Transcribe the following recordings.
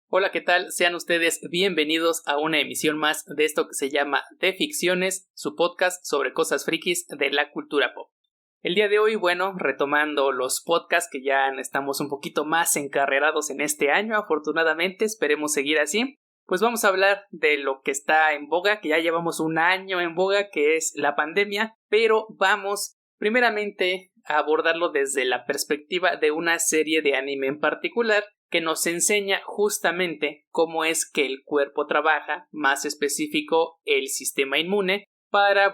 Hola, ¿qué tal? Sean ustedes bienvenidos a una emisión más de esto que se llama De Ficciones, su podcast sobre cosas frikis de la cultura pop. El día de hoy, retomando los podcasts que ya estamos un poquito más encarrerados en este año, afortunadamente, esperemos seguir así, pues vamos a hablar de lo que está en boga, que ya llevamos un año en boga, que es la pandemia, pero vamos primeramente a abordarlo desde la perspectiva de una serie de anime en particular, que nos enseña justamente cómo es que el cuerpo trabaja, más específico el sistema inmune, para,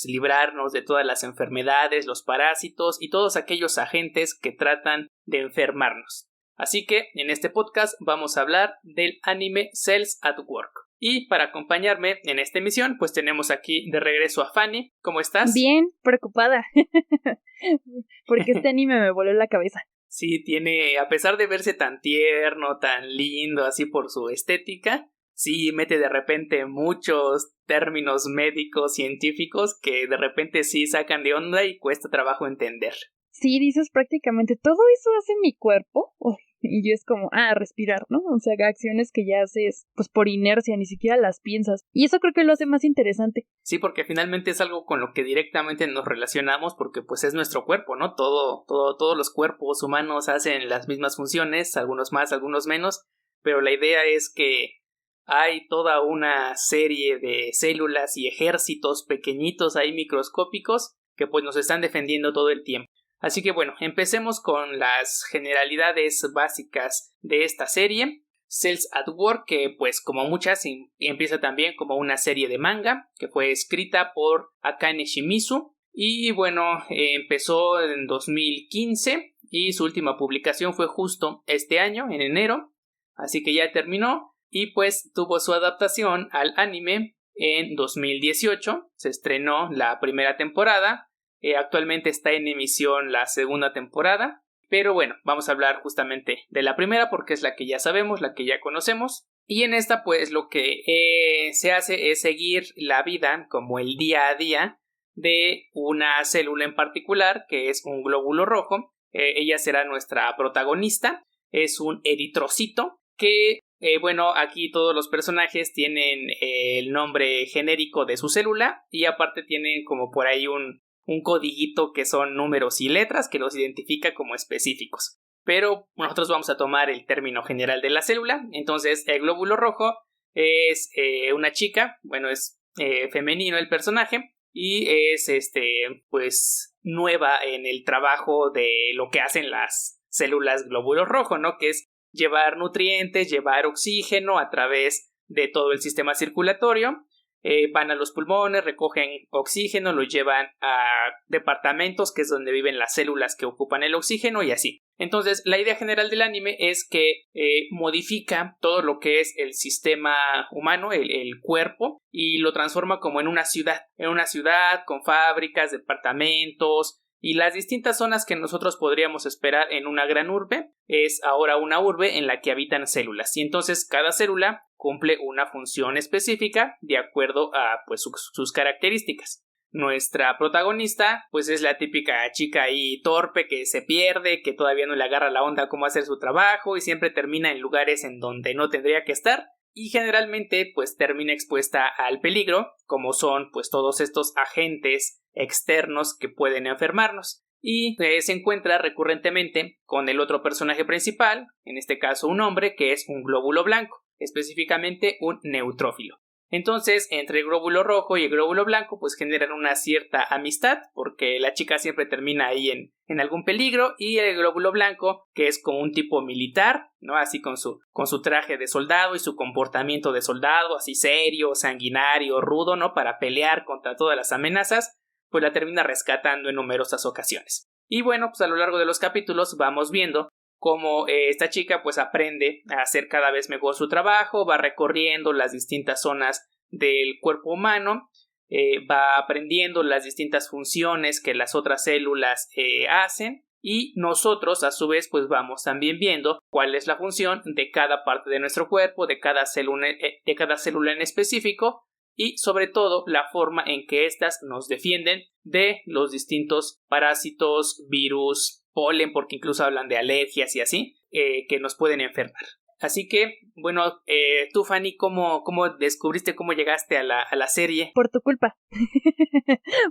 librarnos de todas las enfermedades, los parásitos y todos aquellos agentes que tratan de enfermarnos. Así que en este podcast vamos a hablar del anime Cells at Work. Y para acompañarme en esta emisión, pues tenemos aquí de regreso a Fanny. ¿Cómo estás? Bien, preocupada. Porque este anime me voló la cabeza. Sí, tiene, a pesar de verse tan tierno, tan lindo, así por su estética, sí mete de repente muchos términos médicos, científicos, que de repente sí sacan de onda y cuesta trabajo entender. Sí, dices prácticamente, todo eso hace mi cuerpo. Y yo es como, respirar, ¿no? O sea, acciones que ya haces, pues por inercia, ni siquiera las piensas. Y eso creo que lo hace más interesante. Sí, porque finalmente es algo con lo que directamente nos relacionamos, porque pues es nuestro cuerpo, ¿no? Todos los cuerpos humanos hacen las mismas funciones, algunos más, algunos menos, pero la idea es que hay toda una serie de células y ejércitos pequeñitos ahí microscópicos que pues nos están defendiendo todo el tiempo. Así que empecemos con las generalidades básicas de esta serie. Cells at Work, que pues como muchas empieza también como una serie de manga que fue escrita por Akane Shimizu y empezó en 2015 y su última publicación fue justo este año, en enero, así que ya terminó y pues tuvo su adaptación al anime en 2018, se estrenó la primera temporada. Actualmente está en emisión la segunda temporada, pero vamos a hablar justamente de la primera porque es la que ya sabemos, la que ya conocemos. Y en esta pues lo que se hace es seguir la vida como el día a día de una célula en particular que es un glóbulo rojo. Ella será nuestra protagonista, es un eritrocito que aquí todos los personajes tienen el nombre genérico de su célula y aparte tienen como por ahí un codiguito que son números y letras que los identifica como específicos. Pero nosotros vamos a tomar el término general de la célula. Entonces el glóbulo rojo es una chica, es femenino el personaje y es nueva en el trabajo de lo que hacen las células glóbulo rojo, ¿no? Que es llevar nutrientes, llevar oxígeno a través de todo el sistema circulatorio. Van a los pulmones, recogen oxígeno, lo llevan a departamentos que es donde viven las células que ocupan el oxígeno y así. Entonces la idea general del anime es que modifica todo lo que es el sistema humano, el cuerpo, y lo transforma como en una ciudad con fábricas, departamentos y las distintas zonas que nosotros podríamos esperar en una gran urbe. Es ahora una urbe en la que habitan células y entonces cada célula cumple una función específica de acuerdo a sus características. Nuestra protagonista pues es la típica chica ahí torpe que se pierde, que todavía no le agarra la onda cómo hacer su trabajo y siempre termina en lugares en donde no tendría que estar y generalmente pues termina expuesta al peligro, como son pues todos estos agentes externos que pueden enfermarnos. Y se encuentra recurrentemente con el otro personaje principal, en este caso un hombre que es un glóbulo blanco, específicamente un neutrófilo. Entonces, entre el glóbulo rojo y el glóbulo blanco, pues generan una cierta amistad, porque la chica siempre termina ahí en algún peligro, y el glóbulo blanco, que es como un tipo militar, ¿no? Así con su traje de soldado y su comportamiento de soldado, así serio, sanguinario, rudo, ¿no? Para pelear contra todas las amenazas, pues la termina rescatando en numerosas ocasiones. Y a lo largo de los capítulos vamos viendo cómo esta chica pues aprende a hacer cada vez mejor su trabajo, va recorriendo las distintas zonas del cuerpo humano, va aprendiendo las distintas funciones que las otras células hacen y nosotros a su vez pues vamos también viendo cuál es la función de cada parte de nuestro cuerpo, de cada célula en específico y sobre todo la forma en que éstas nos defienden de los distintos parásitos, virus, polen, porque incluso hablan de alergias y así, que nos pueden enfermar. Así que, bueno, tú, Fanny, ¿cómo descubriste, cómo llegaste a la serie? Por tu culpa.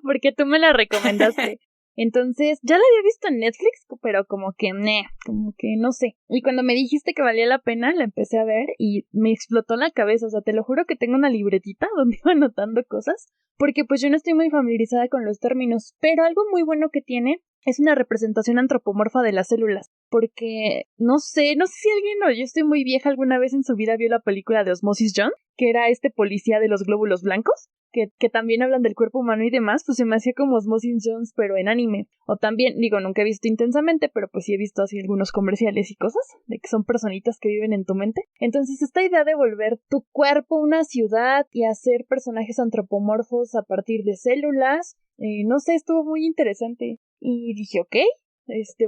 Porque tú me la recomendaste. Entonces, ya la había visto en Netflix, pero como que no sé. Y cuando me dijiste que valía la pena, la empecé a ver y me explotó la cabeza. O sea, te lo juro que tengo una libretita donde iba anotando cosas, porque pues yo no estoy muy familiarizada con los términos, pero algo muy bueno que tiene es una representación antropomorfa de las células. Porque no sé si alguien o yo estoy muy vieja alguna vez en su vida vio la película de Osmosis John, que era este policía de los glóbulos blancos. Que también hablan del cuerpo humano y demás, pues se me hacía como Osmosis Jones, pero en anime. O también, digo, nunca he visto intensamente, pero pues sí he visto así algunos comerciales y cosas, de que son personitas que viven en tu mente. Entonces, esta idea de volver tu cuerpo una ciudad y hacer personajes antropomorfos a partir de células, no sé, estuvo muy interesante. Y dije, ok,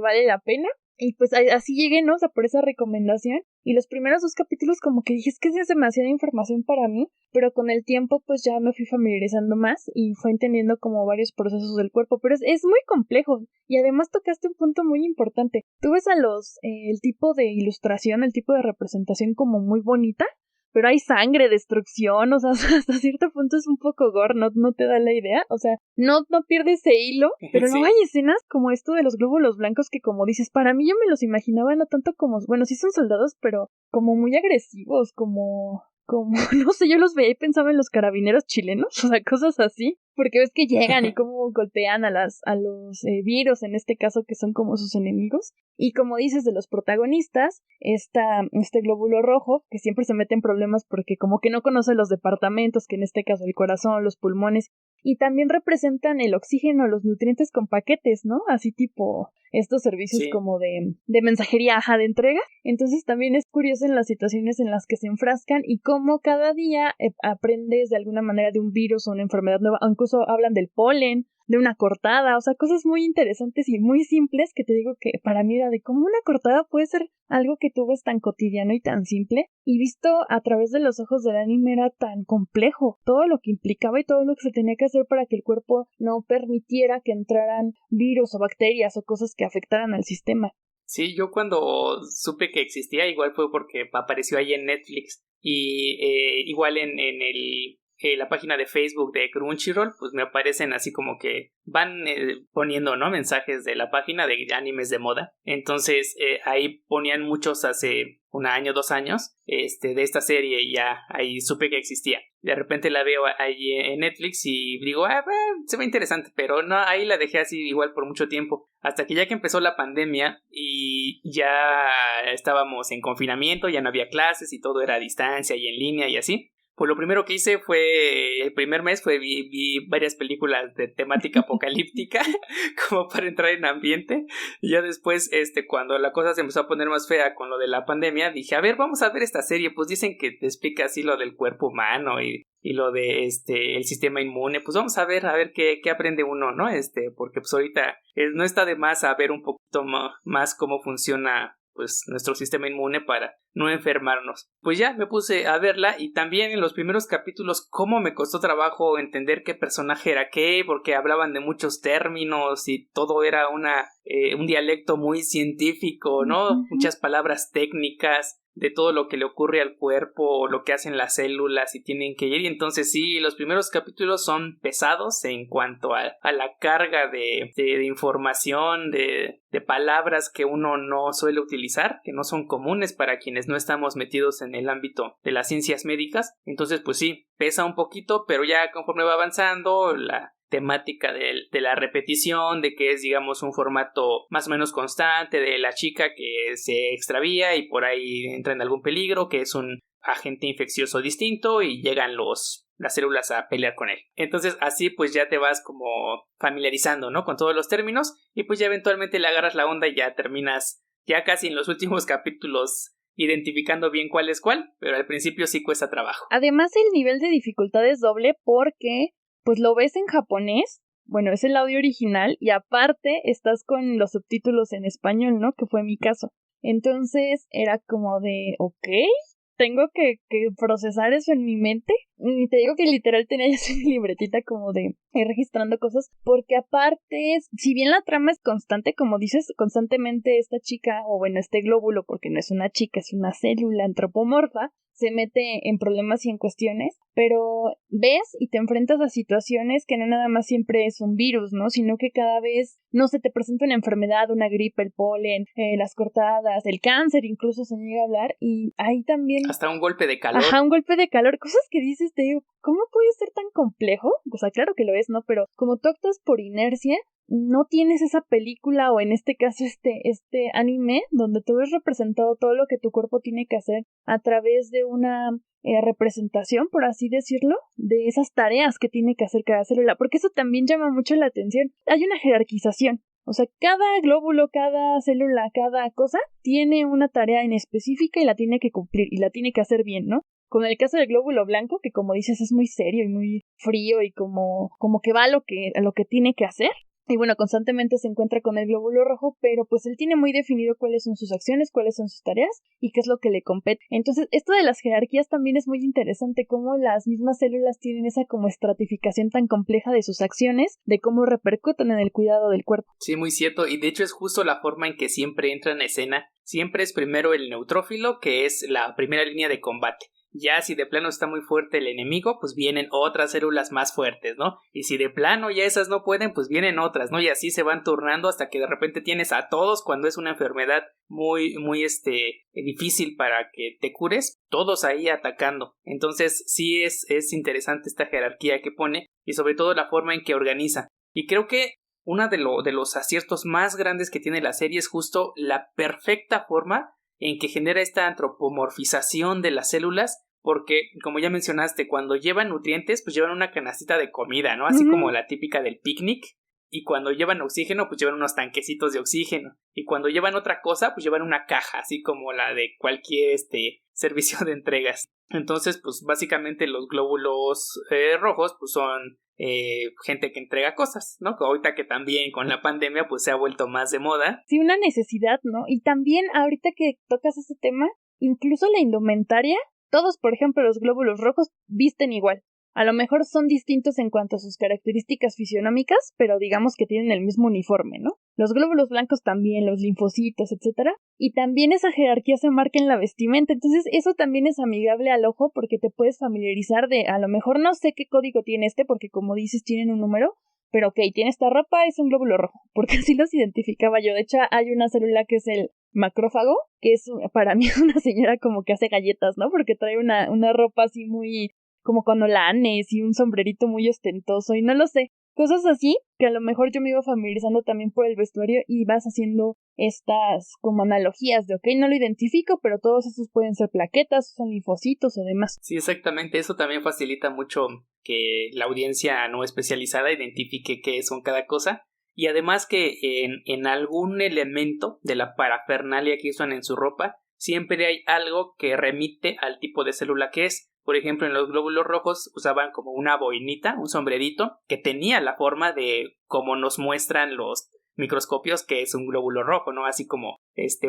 vale la pena. Y pues así llegué, ¿no? O sea, por esa recomendación. Y los primeros 2 capítulos como que dije, es que es demasiada información para mí, pero con el tiempo pues ya me fui familiarizando más y fue entendiendo como varios procesos del cuerpo, pero es muy complejo. Y además tocaste un punto muy importante. Tú ves a el tipo de ilustración, el tipo de representación como muy bonita, pero hay sangre, destrucción, o sea, hasta cierto punto es un poco gore, ¿no te da la idea? O sea, no pierde ese hilo, pero luego Sí. hay escenas como esto de los glóbulos blancos que, como dices, para mí yo me los imaginaba no tanto como, bueno, sí son soldados, pero como muy agresivos, como, no sé, yo los veía y pensaba en los carabineros chilenos, o sea, cosas así, porque ves que llegan y cómo golpean a los virus, en este caso, que son como sus enemigos. Y como dices de los protagonistas, este glóbulo rojo, que siempre se mete en problemas porque como que no conoce los departamentos, que en este caso el corazón, los pulmones, y también representan el oxígeno, los nutrientes con paquetes, ¿no? Así tipo estos servicios Sí. como de mensajería, de entrega. Entonces también es curioso en las situaciones en las que se enfrascan y cómo cada día aprendes de alguna manera de un virus o una enfermedad nueva. Incluso hablan del polen, de una cortada, o sea, cosas muy interesantes y muy simples que te digo que para mí era de cómo una cortada puede ser algo que tú ves tan cotidiano y tan simple, y visto a través de los ojos del anime era tan complejo, todo lo que implicaba y todo lo que se tenía que hacer para que el cuerpo no permitiera que entraran virus o bacterias o cosas que afectaran al sistema. Sí, yo cuando supe que existía, igual fue porque apareció ahí en Netflix y igual en la página de Facebook de Crunchyroll, pues me aparecen así como que van poniendo, ¿no? Mensajes de la página de animes de moda. Entonces ahí ponían muchos hace 1 año, 2 años, de esta serie y ya ahí supe que existía. De repente la veo ahí en Netflix y digo, se ve interesante, pero no, ahí la dejé así igual por mucho tiempo. Hasta que ya que empezó la pandemia y ya estábamos en confinamiento, ya no había clases y todo era a distancia y en línea y así. Pues lo primero que hice fue, el primer mes vi varias películas de temática apocalíptica como para entrar en ambiente. Y ya después, cuando la cosa se empezó a poner más fea con lo de la pandemia, dije, a ver, vamos a ver esta serie. Pues dicen que te explica así lo del cuerpo humano y lo de el sistema inmune. Pues vamos a ver qué aprende uno, ¿no? Porque pues ahorita no está de más saber un poquito más cómo funciona pues nuestro sistema inmune para no enfermarnos. Pues ya me puse a verla y también en los primeros capítulos cómo me costó trabajo entender qué personaje era qué, porque hablaban de muchos términos y todo era un dialecto muy científico, ¿no? Muchas palabras técnicas de todo lo que le ocurre al cuerpo o lo que hacen las células y tienen que ir. Y entonces sí, los primeros capítulos son pesados en cuanto a la carga de información, de palabras que uno no suele utilizar, que no son comunes para quienes no estamos metidos en el ámbito de las ciencias médicas. Entonces pues sí, pesa un poquito, pero ya conforme va avanzando la temática de la repetición, de que es, digamos, un formato más o menos constante, de la chica que se extravía y por ahí entra en algún peligro, que es un agente infeccioso distinto y llegan las células a pelear con él. Entonces así pues ya te vas como familiarizando, ¿no? Con todos los términos y pues ya eventualmente le agarras la onda y ya terminas ya casi en los últimos capítulos identificando bien cuál es cuál, pero al principio sí cuesta trabajo. Además el nivel de dificultad es doble porque pues lo ves en japonés, bueno, es el audio original y aparte estás con los subtítulos en español, ¿no? Que fue mi caso. Entonces era como de, ok, tengo que procesar eso en mi mente. Y te digo que literal tenía yo así mi libretita como de ir registrando cosas, porque aparte, si bien la trama es constante, como dices, constantemente esta chica, o bueno, este glóbulo, porque no es una chica, es una célula antropomorfa, se mete en problemas y en cuestiones, pero ves y te enfrentas a situaciones que no nada más siempre es un virus, ¿no? Sino que cada vez, no se te presenta una enfermedad, una gripe, el polen, las cortadas, el cáncer incluso se llega a hablar, y ahí también... Hasta un golpe de calor. Ajá, un golpe de calor, cosas que dices, te digo, ¿cómo puede ser tan complejo? O sea, claro que lo es, ¿no? Pero como tú actúas por inercia, no tienes esa película o en este caso este anime donde tú ves representado todo lo que tu cuerpo tiene que hacer a través de una representación, por así decirlo, de esas tareas que tiene que hacer cada célula, porque eso también llama mucho la atención. Hay una jerarquización. O sea, cada glóbulo, cada célula, cada cosa tiene una tarea en específica y la tiene que cumplir y la tiene que hacer bien, ¿no? Con el caso del glóbulo blanco, que como dices es muy serio y muy frío y como que va a lo que tiene que hacer. Y bueno, constantemente se encuentra con el glóbulo rojo, pero pues él tiene muy definido cuáles son sus acciones, cuáles son sus tareas y qué es lo que le compete. Entonces, esto de las jerarquías también es muy interesante, cómo las mismas células tienen esa como estratificación tan compleja de sus acciones, de cómo repercuten en el cuidado del cuerpo. Sí, muy cierto, y de hecho es justo la forma en que siempre entra en escena. Siempre es primero el neutrófilo, que es la primera línea de combate. Ya si de plano está muy fuerte el enemigo, pues vienen otras células más fuertes, ¿no? Y si de plano ya esas no pueden, pues vienen otras, ¿no? Y así se van turnando hasta que de repente tienes a todos cuando es una enfermedad muy difícil para que te cures, todos ahí atacando. Entonces sí es interesante esta jerarquía que pone y sobre todo la forma en que organiza. Y creo que uno de los aciertos más grandes que tiene la serie es justo la perfecta forma en que genera esta antropomorfización de las células, porque, como ya mencionaste, cuando llevan nutrientes, pues llevan una canastita de comida, ¿no? Así como la típica del picnic. Y cuando llevan oxígeno, pues llevan unos tanquecitos de oxígeno. Y cuando llevan otra cosa, pues llevan una caja, así como la de cualquier servicio de entregas. Entonces, pues básicamente los glóbulos rojos, pues son gente que entrega cosas, ¿no? Ahorita que también con la pandemia pues se ha vuelto más de moda. Sí, una necesidad, ¿no? Y también ahorita que tocas ese tema, incluso la indumentaria, todos, por ejemplo, los glóbulos rojos visten igual. A lo mejor son distintos en cuanto a sus características fisionómicas, pero digamos que tienen el mismo uniforme, ¿no? Los glóbulos blancos también, los linfocitos, etcétera. Y también esa jerarquía se marca en la vestimenta. Entonces, eso también es amigable al ojo porque te puedes familiarizar de, a lo mejor no sé qué código tiene porque como dices, tienen un número, pero ok, tiene esta ropa, es un glóbulo rojo, porque así los identificaba yo. De hecho, hay una célula que es el macrófago, que es, para mí es una señora como que hace galletas, ¿no? Porque trae una ropa así muy, como cuando la Anes y un sombrerito muy ostentoso y no lo sé. Cosas así que a lo mejor yo me iba familiarizando también por el vestuario y vas haciendo estas como analogías de ok, no lo identifico, pero todos esos pueden ser plaquetas, son linfocitos o demás. Sí, exactamente, eso también facilita mucho que la audiencia no especializada identifique qué son cada cosa y además que en algún elemento de la parafernalia que usan en su ropa siempre hay algo que remite al tipo de célula que es. Por ejemplo, en los glóbulos rojos usaban como una boinita, un sombrerito, que tenía la forma de como nos muestran los microscopios que es un glóbulo rojo, ¿no? Así como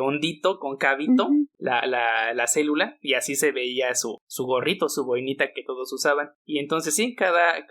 hondito con cabito, la célula, y así se veía su gorrito, su boinita que todos usaban. Y entonces sí, cada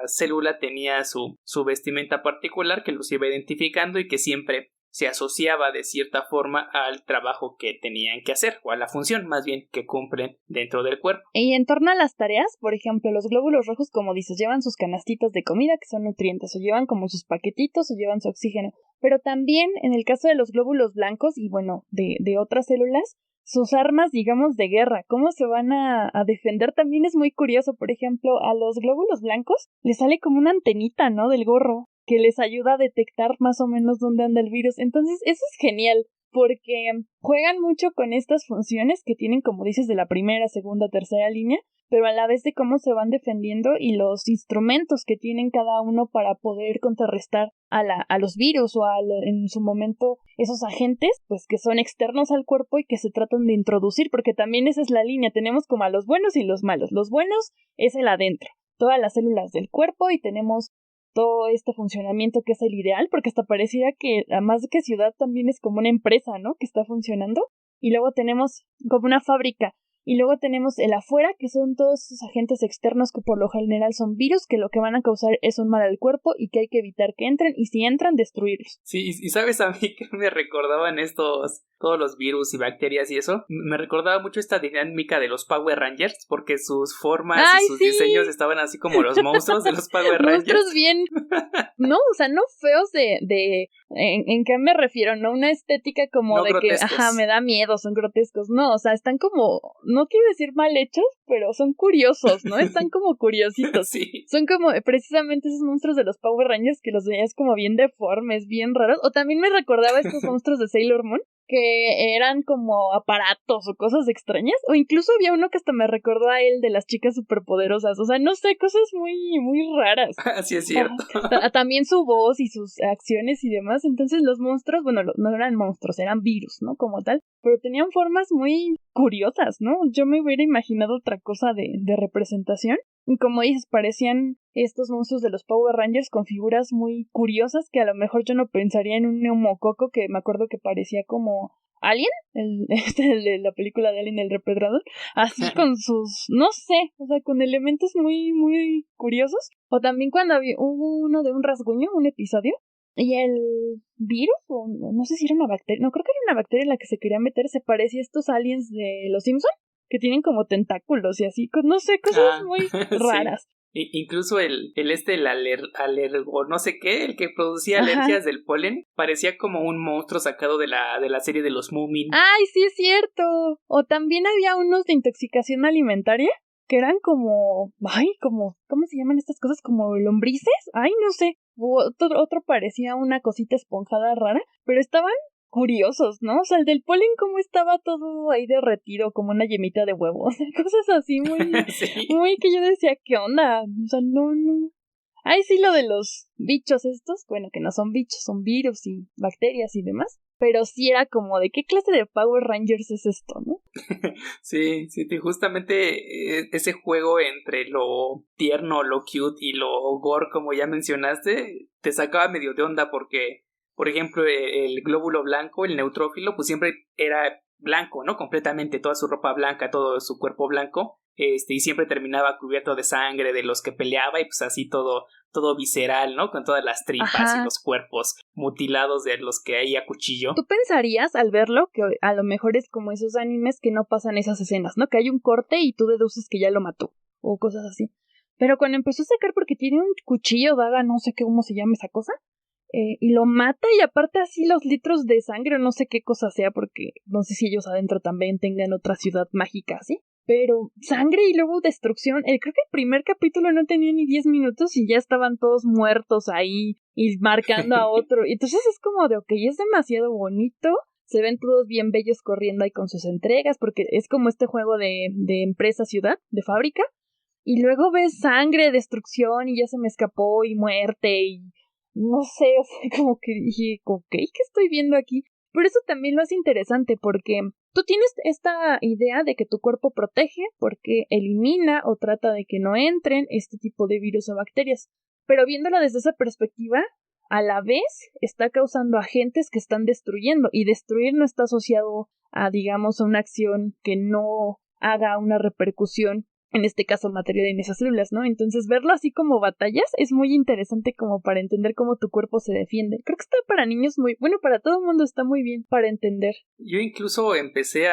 célula tenía su vestimenta particular que los iba identificando y que siempre se asociaba de cierta forma al trabajo que tenían que hacer, o a la función más bien que cumplen dentro del cuerpo. Y en torno a las tareas, por ejemplo, los glóbulos rojos, como dices, llevan sus canastitas de comida que son nutrientes, o llevan como sus paquetitos, o llevan su oxígeno. Pero también, en el caso de los glóbulos blancos, y bueno, de otras células, sus armas, digamos, de guerra, cómo se van a defender, también es muy curioso. Por ejemplo, a los glóbulos blancos les sale como una antenita, ¿no?, del gorro, que les ayuda a detectar más o menos dónde anda el virus. Entonces, eso es genial, porque juegan mucho con estas funciones que tienen, como dices, de la primera, segunda, tercera línea, pero a la vez de cómo se van defendiendo y los instrumentos que tienen cada uno para poder contrarrestar a los virus o en su momento esos agentes, pues que son externos al cuerpo y que se tratan de introducir, porque también esa es la línea, tenemos como a los buenos y los malos. Los buenos es el adentro, todas las células del cuerpo, y tenemos todo este funcionamiento que es el ideal, porque hasta pareciera que, además de que ciudad, también es como una empresa, ¿no?, que está funcionando, y luego tenemos como una fábrica Y luego tenemos el afuera, que son todos esos agentes externos que por lo general son virus, que lo que van a causar es un mal al cuerpo y que hay que evitar que entren, y si entran, destruirlos. Sí, y sabes a mí que me recordaban todos los virus y bacterias y eso, me recordaba mucho esta dinámica de los Power Rangers, porque sus formas y sus diseños estaban así como los monstruos de los Power Rangers. Monstruos bien, no, o sea, no feos ¿en qué me refiero? No una estética como no de grotescos. Que, me da miedo, son grotescos, no, o sea, están como, no quiero decir mal hechos, pero son curiosos, ¿no? Están como curiositos. Sí. Son como precisamente esos monstruos de los Power Rangers que los veías como bien deformes, bien raros, o también me recordaba a estos monstruos de Sailor Moon, que eran como aparatos o cosas extrañas, o incluso había uno que hasta me recordó a él de las chicas superpoderosas, o sea, no sé, cosas muy, muy raras. Así es cierto. También su voz y sus acciones y demás, entonces los monstruos, bueno, no eran monstruos, eran virus, ¿no? Como tal, pero tenían formas muy curiosas, ¿no? Yo me hubiera imaginado otra cosa de representación, y como dices, parecían estos monstruos de los Power Rangers con figuras muy curiosas que a lo mejor yo no pensaría en un neumococo que me acuerdo que parecía como Alien, el de la película de Alien el Depredador, así con sus, no sé, o sea, con elementos muy, muy curiosos. O también cuando hubo uno de un rasguño, un episodio, y el virus, o no sé si era una bacteria, no creo que era una bacteria en la que se quería meter, se parecía a estos aliens de los Simpson, que tienen como tentáculos y así, no sé, cosas muy raras. Sí. Incluso el o no sé qué, el que producía alergias del polen, parecía como un monstruo sacado de la serie de los Moomin. ¡Ay, sí es cierto! O también había unos de intoxicación alimentaria que eran como, ¿cómo se llaman estas cosas? ¿Como lombrices? Ay, no sé. Otro parecía una cosita esponjada rara, pero estaban curiosos, ¿no? O sea, el del polen como estaba todo ahí derretido como una yemita de huevo, o sea, cosas así muy, sí. muy que yo decía, ¿qué onda? O sea, no. Ay, sí, lo de los bichos estos, bueno, que no son bichos, son virus y bacterias y demás, pero sí era como de qué clase de Power Rangers es esto, ¿no? Sí, justamente ese juego entre lo tierno, lo cute y lo gore, como ya mencionaste, te sacaba medio de onda porque, por ejemplo, el glóbulo blanco, el neutrófilo, pues siempre era blanco, ¿no? Completamente, toda su ropa blanca, todo su cuerpo blanco, y siempre terminaba cubierto de sangre de los que peleaba y pues así todo visceral, ¿no? Con todas las tripas y los cuerpos mutilados de los que hay a cuchillo. Tú pensarías al verlo que a lo mejor es como esos animes que no pasan esas escenas, ¿no? Que hay un corte y tú deduces que ya lo mató o cosas así. Pero cuando empezó a sacar porque tiene un cuchillo daga, no sé cómo se llama esa cosa, y lo mata y aparte así los litros de sangre, no sé qué cosa sea porque no sé si ellos adentro también tengan otra ciudad mágica así. Pero sangre y luego destrucción. Creo que el primer capítulo no tenía ni 10 minutos y ya estaban todos muertos ahí y marcando a otro. Y entonces es como de, ok, es demasiado bonito. Se ven todos bien bellos corriendo ahí con sus entregas porque es como este juego de empresa-ciudad, de fábrica. Y luego ves sangre, destrucción y ya se me escapó y muerte y no sé, o sea, como que dije, ok, ¿qué estoy viendo aquí? Pero eso también lo hace interesante porque tú tienes esta idea de que tu cuerpo protege porque elimina o trata de que no entren este tipo de virus o bacterias. Pero viéndolo desde esa perspectiva, a la vez está causando agentes que están destruyendo. Y destruir no está asociado a, digamos, a una acción que no haga una repercusión, en este caso materia en esas células, ¿no? Entonces verlo así como batallas es muy interesante como para entender cómo tu cuerpo se defiende. Creo que está para niños para todo el mundo está muy bien para entender. Yo incluso empecé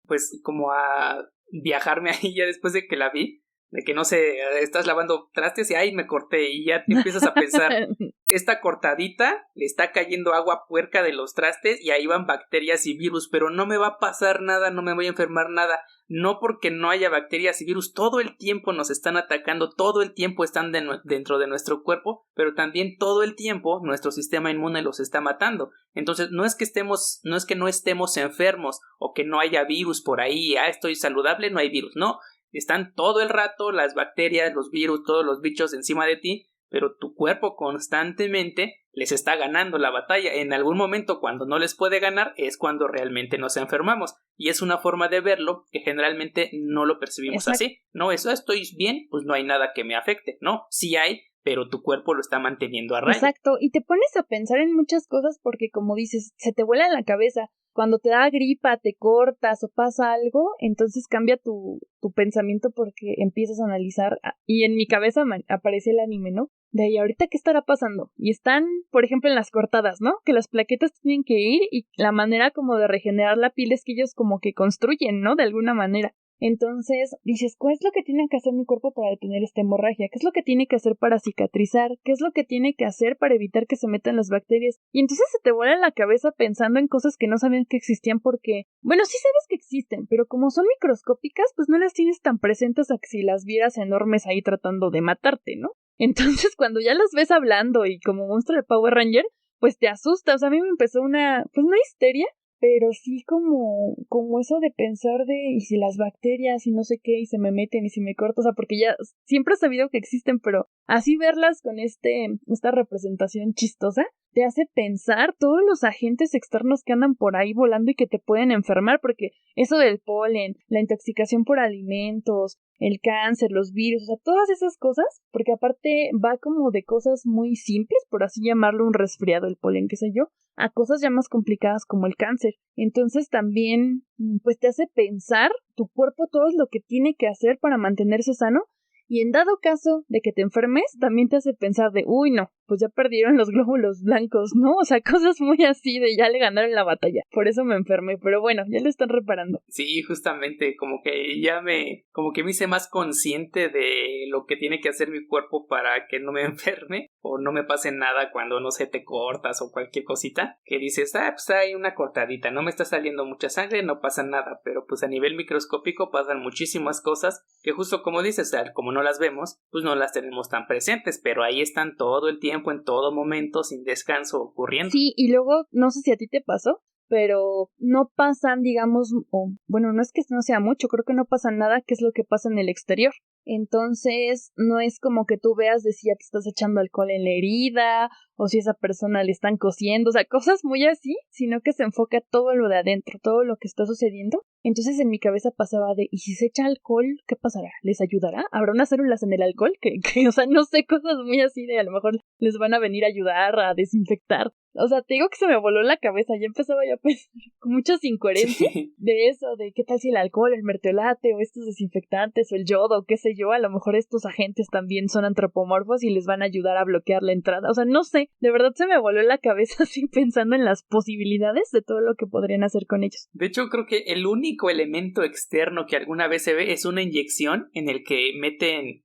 pues como a viajarme ahí ya después de que la vi, de que no sé, estás lavando trastes y ahí me corté y ya te empiezas a pensar, esta cortadita le está cayendo agua puerca de los trastes y ahí van bacterias y virus, pero no me va a pasar nada, no me voy a enfermar nada. No porque no haya bacterias y virus, todo el tiempo nos están atacando, todo el tiempo están dentro de nuestro cuerpo, pero también todo el tiempo nuestro sistema inmune los está matando. Entonces no es que no estemos enfermos o que no haya virus por ahí, estoy saludable, no hay virus, no, están todo el rato las bacterias, los virus, todos los bichos encima de ti, pero tu cuerpo constantemente les está ganando la batalla. En algún momento cuando no les puede ganar es cuando realmente nos enfermamos y es una forma de verlo que generalmente no lo percibimos así. No, eso estoy bien, pues no hay nada que me afecte. No, sí hay, pero tu cuerpo lo está manteniendo a raya. Exacto, y te pones a pensar en muchas cosas porque como dices, se te vuela la cabeza. cuando te da gripa, te cortas o pasa algo, entonces cambia tu pensamiento porque empiezas a analizar, y en mi cabeza aparece el anime, ¿no? De ahí, ahorita, ¿qué estará pasando? Y están, por ejemplo, en las cortadas, ¿no? Que las plaquetas tienen que ir y la manera como de regenerar la piel es que ellos como que construyen, ¿no? De alguna manera. Entonces dices, ¿cuál es lo que tiene que hacer mi cuerpo para detener esta hemorragia? ¿Qué es lo que tiene que hacer para cicatrizar? ¿Qué es lo que tiene que hacer para evitar que se metan las bacterias? Y entonces se te vuela la cabeza pensando en cosas que no sabían que existían porque, bueno, sí sabes que existen, pero como son microscópicas, pues no las tienes tan presentes a que si las vieras enormes ahí tratando de matarte, ¿no? Entonces cuando ya las ves hablando y como monstruo de Power Ranger, pues te asustas. O sea, a mí me empezó pues no histeria, pero sí como eso de pensar de, y si las bacterias y no sé qué, y se me meten y si me corto, o sea, porque ya siempre he sabido que existen, pero así verlas con esta representación chistosa, te hace pensar todos los agentes externos que andan por ahí volando y que te pueden enfermar, porque eso del polen, la intoxicación por alimentos, el cáncer, los virus, o sea, todas esas cosas, porque aparte va como de cosas muy simples, por así llamarlo, un resfriado, el polen, qué sé yo, a cosas ya más complicadas como el cáncer. Entonces también, pues te hace pensar tu cuerpo todo lo que tiene que hacer para mantenerse sano, y en dado caso de que te enfermes, también te hace pensar de, uy, no, pues ya perdieron los glóbulos blancos, ¿no? O sea, cosas muy así de ya le ganaron la batalla. Por eso me enfermé, pero bueno, ya lo están reparando. Sí, justamente, como que me hice más consciente de lo que tiene que hacer mi cuerpo para que no me enferme o no me pase nada cuando, no sé, te cortas o cualquier cosita, que dices, pues hay una cortadita, no me está saliendo mucha sangre, no pasa nada, pero pues a nivel microscópico pasan muchísimas cosas que justo como dices, como no las vemos, pues no las tenemos tan presentes, pero ahí están todo el tiempo, en todo momento, sin descanso ocurriendo. Sí, y luego, no sé si a ti te pasó, pero no pasan, digamos, o bueno, no es que no sea mucho, creo que no pasa nada, que es lo que pasa en el exterior. Entonces, no es como que tú veas de si ya te estás echando alcohol en la herida, o si esa persona le están cosiendo, o sea, cosas muy así, sino que se enfoca todo lo de adentro, todo lo que está sucediendo. Entonces en mi cabeza pasaba de, ¿y si se echa alcohol, qué pasará? ¿Les ayudará? ¿Habrá unas células en el alcohol? O sea, no sé, cosas muy así de a lo mejor les van a venir a ayudar a desinfectar. O sea, te digo que se me voló la cabeza, ya empezaba yo a pensar con muchas incoherencias de eso, de qué tal si el alcohol, el mertiolate o estos desinfectantes o el yodo, qué sé yo, a lo mejor estos agentes también son antropomorfos y les van a ayudar a bloquear la entrada. O sea, no sé, de verdad se me voló la cabeza así pensando en las posibilidades de todo lo que podrían hacer con ellos. De hecho, creo que el único elemento externo que alguna vez se ve es una inyección en el que meten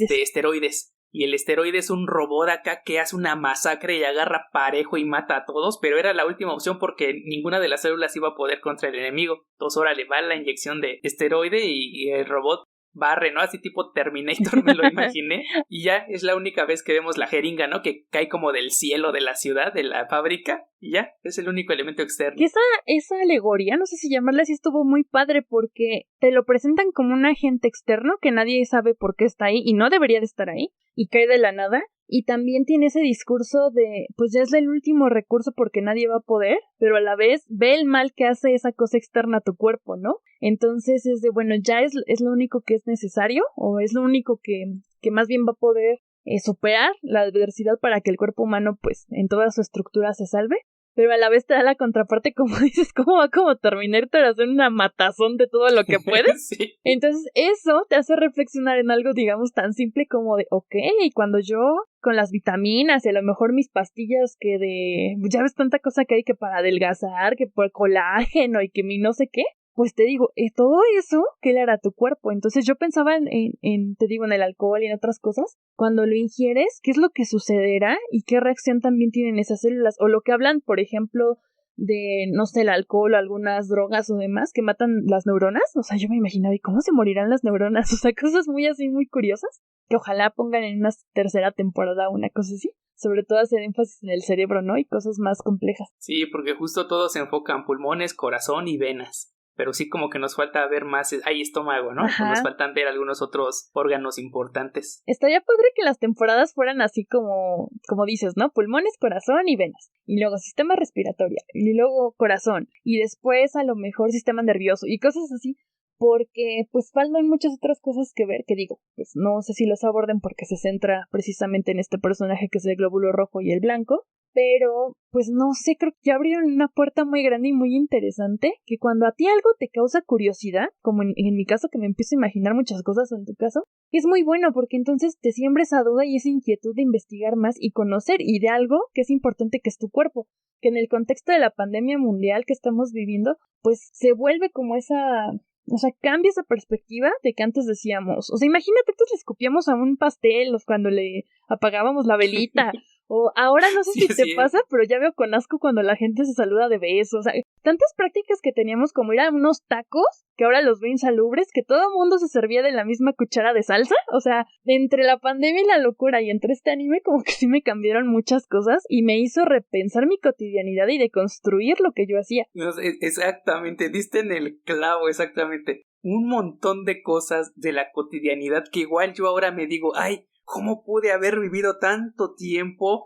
esteroides. Y el esteroide es un robot acá que hace una masacre y agarra parejo y mata a todos, pero era la última opción porque ninguna de las células iba a poder contra el enemigo. Entonces ahora le va la inyección de esteroide y el robot barre, ¿no? Así tipo Terminator me lo imaginé. Y ya es la única vez que vemos la jeringa, ¿no? Que cae como del cielo de la ciudad, de la fábrica. Y ya, es el único elemento externo. Y esa alegoría, no sé si llamarla así, estuvo muy padre porque te lo presentan como un agente externo que nadie sabe por qué está ahí y no debería de estar ahí y cae de la nada. Y también tiene ese discurso de, pues ya es el último recurso porque nadie va a poder, pero a la vez ve el mal que hace esa cosa externa a tu cuerpo, ¿no? Entonces es de, bueno, ya es lo único que es necesario o es lo único que más bien va a poder superar la adversidad para que el cuerpo humano, pues, en toda su estructura se salve. Pero a la vez te da la contraparte, como dices, ¿cómo va como Terminator a hacer una matazón de todo lo que puedes? Sí. Entonces eso te hace reflexionar en algo, digamos, tan simple como de, ok, cuando yo con las vitaminas y a lo mejor mis pastillas ya ves tanta cosa que hay que para adelgazar, que por colágeno y que mi no sé qué, pues te digo, todo eso, ¿qué le hará a tu cuerpo? Entonces yo pensaba te digo, en el alcohol y en otras cosas. Cuando lo ingieres, ¿qué es lo que sucederá? ¿Y qué reacción también tienen esas células? O lo que hablan, por ejemplo, de, no sé, el alcohol o algunas drogas o demás que matan las neuronas. O sea, yo me imaginaba, ¿y cómo se morirán las neuronas? O sea, cosas muy así, muy curiosas, que ojalá pongan en una tercera temporada una cosa así. Sobre todo hacer énfasis en el cerebro, ¿no? Y cosas más complejas. Sí, porque justo todo se enfoca en pulmones, corazón y venas. Pero sí como que nos falta ver más, hay estómago, ¿no? Pues nos faltan ver algunos otros órganos importantes. Estaría padre que las temporadas fueran así como dices, ¿no? Pulmones, corazón y venas. Y luego sistema respiratorio. Y luego corazón. Y después a lo mejor sistema nervioso. Y cosas así. Porque pues faltan muchas otras cosas que ver. Que digo, pues no sé si los aborden porque se centra precisamente en este personaje que es el glóbulo rojo y el blanco. pero pues no sé, creo que ya abrieron una puerta muy grande y muy interesante, que cuando a ti algo te causa curiosidad, como en mi caso que me empiezo a imaginar muchas cosas, o en tu caso, es muy bueno porque entonces te siembra esa duda y esa inquietud de investigar más y conocer, y de algo que es importante, que es tu cuerpo, que en el contexto de la pandemia mundial que estamos viviendo, pues se vuelve como esa... O sea, cambia esa perspectiva de que antes decíamos, o sea, imagínate, antes le escupíamos a un pastel cuando le apagábamos la velita, o ahora no sé Sí, si es te cierto. pasa, pero ya veo con asco cuando la gente se saluda de besos, o sea, tantas prácticas que teníamos como ir a unos tacos, que ahora los veo insalubres, que todo el mundo se servía de la misma cuchara de salsa, o sea, entre la pandemia y la locura y entre este anime como que sí me cambiaron muchas cosas y me hizo repensar mi cotidianidad y deconstruir lo que yo hacía. No sé, exactamente, diste en el clavo, exactamente. Un montón de cosas de la cotidianidad que igual yo ahora me digo, ay, ¿cómo pude haber vivido tanto tiempo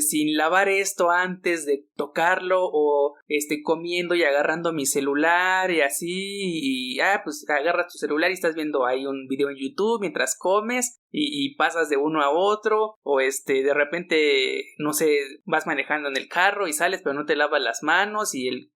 sin lavar esto antes de tocarlo o comiendo y agarrando mi celular y así y pues agarras tu celular y estás viendo ahí un video en YouTube mientras comes y pasas de uno a otro o de repente no sé, vas manejando en el carro y sales pero no te lavas las manos y el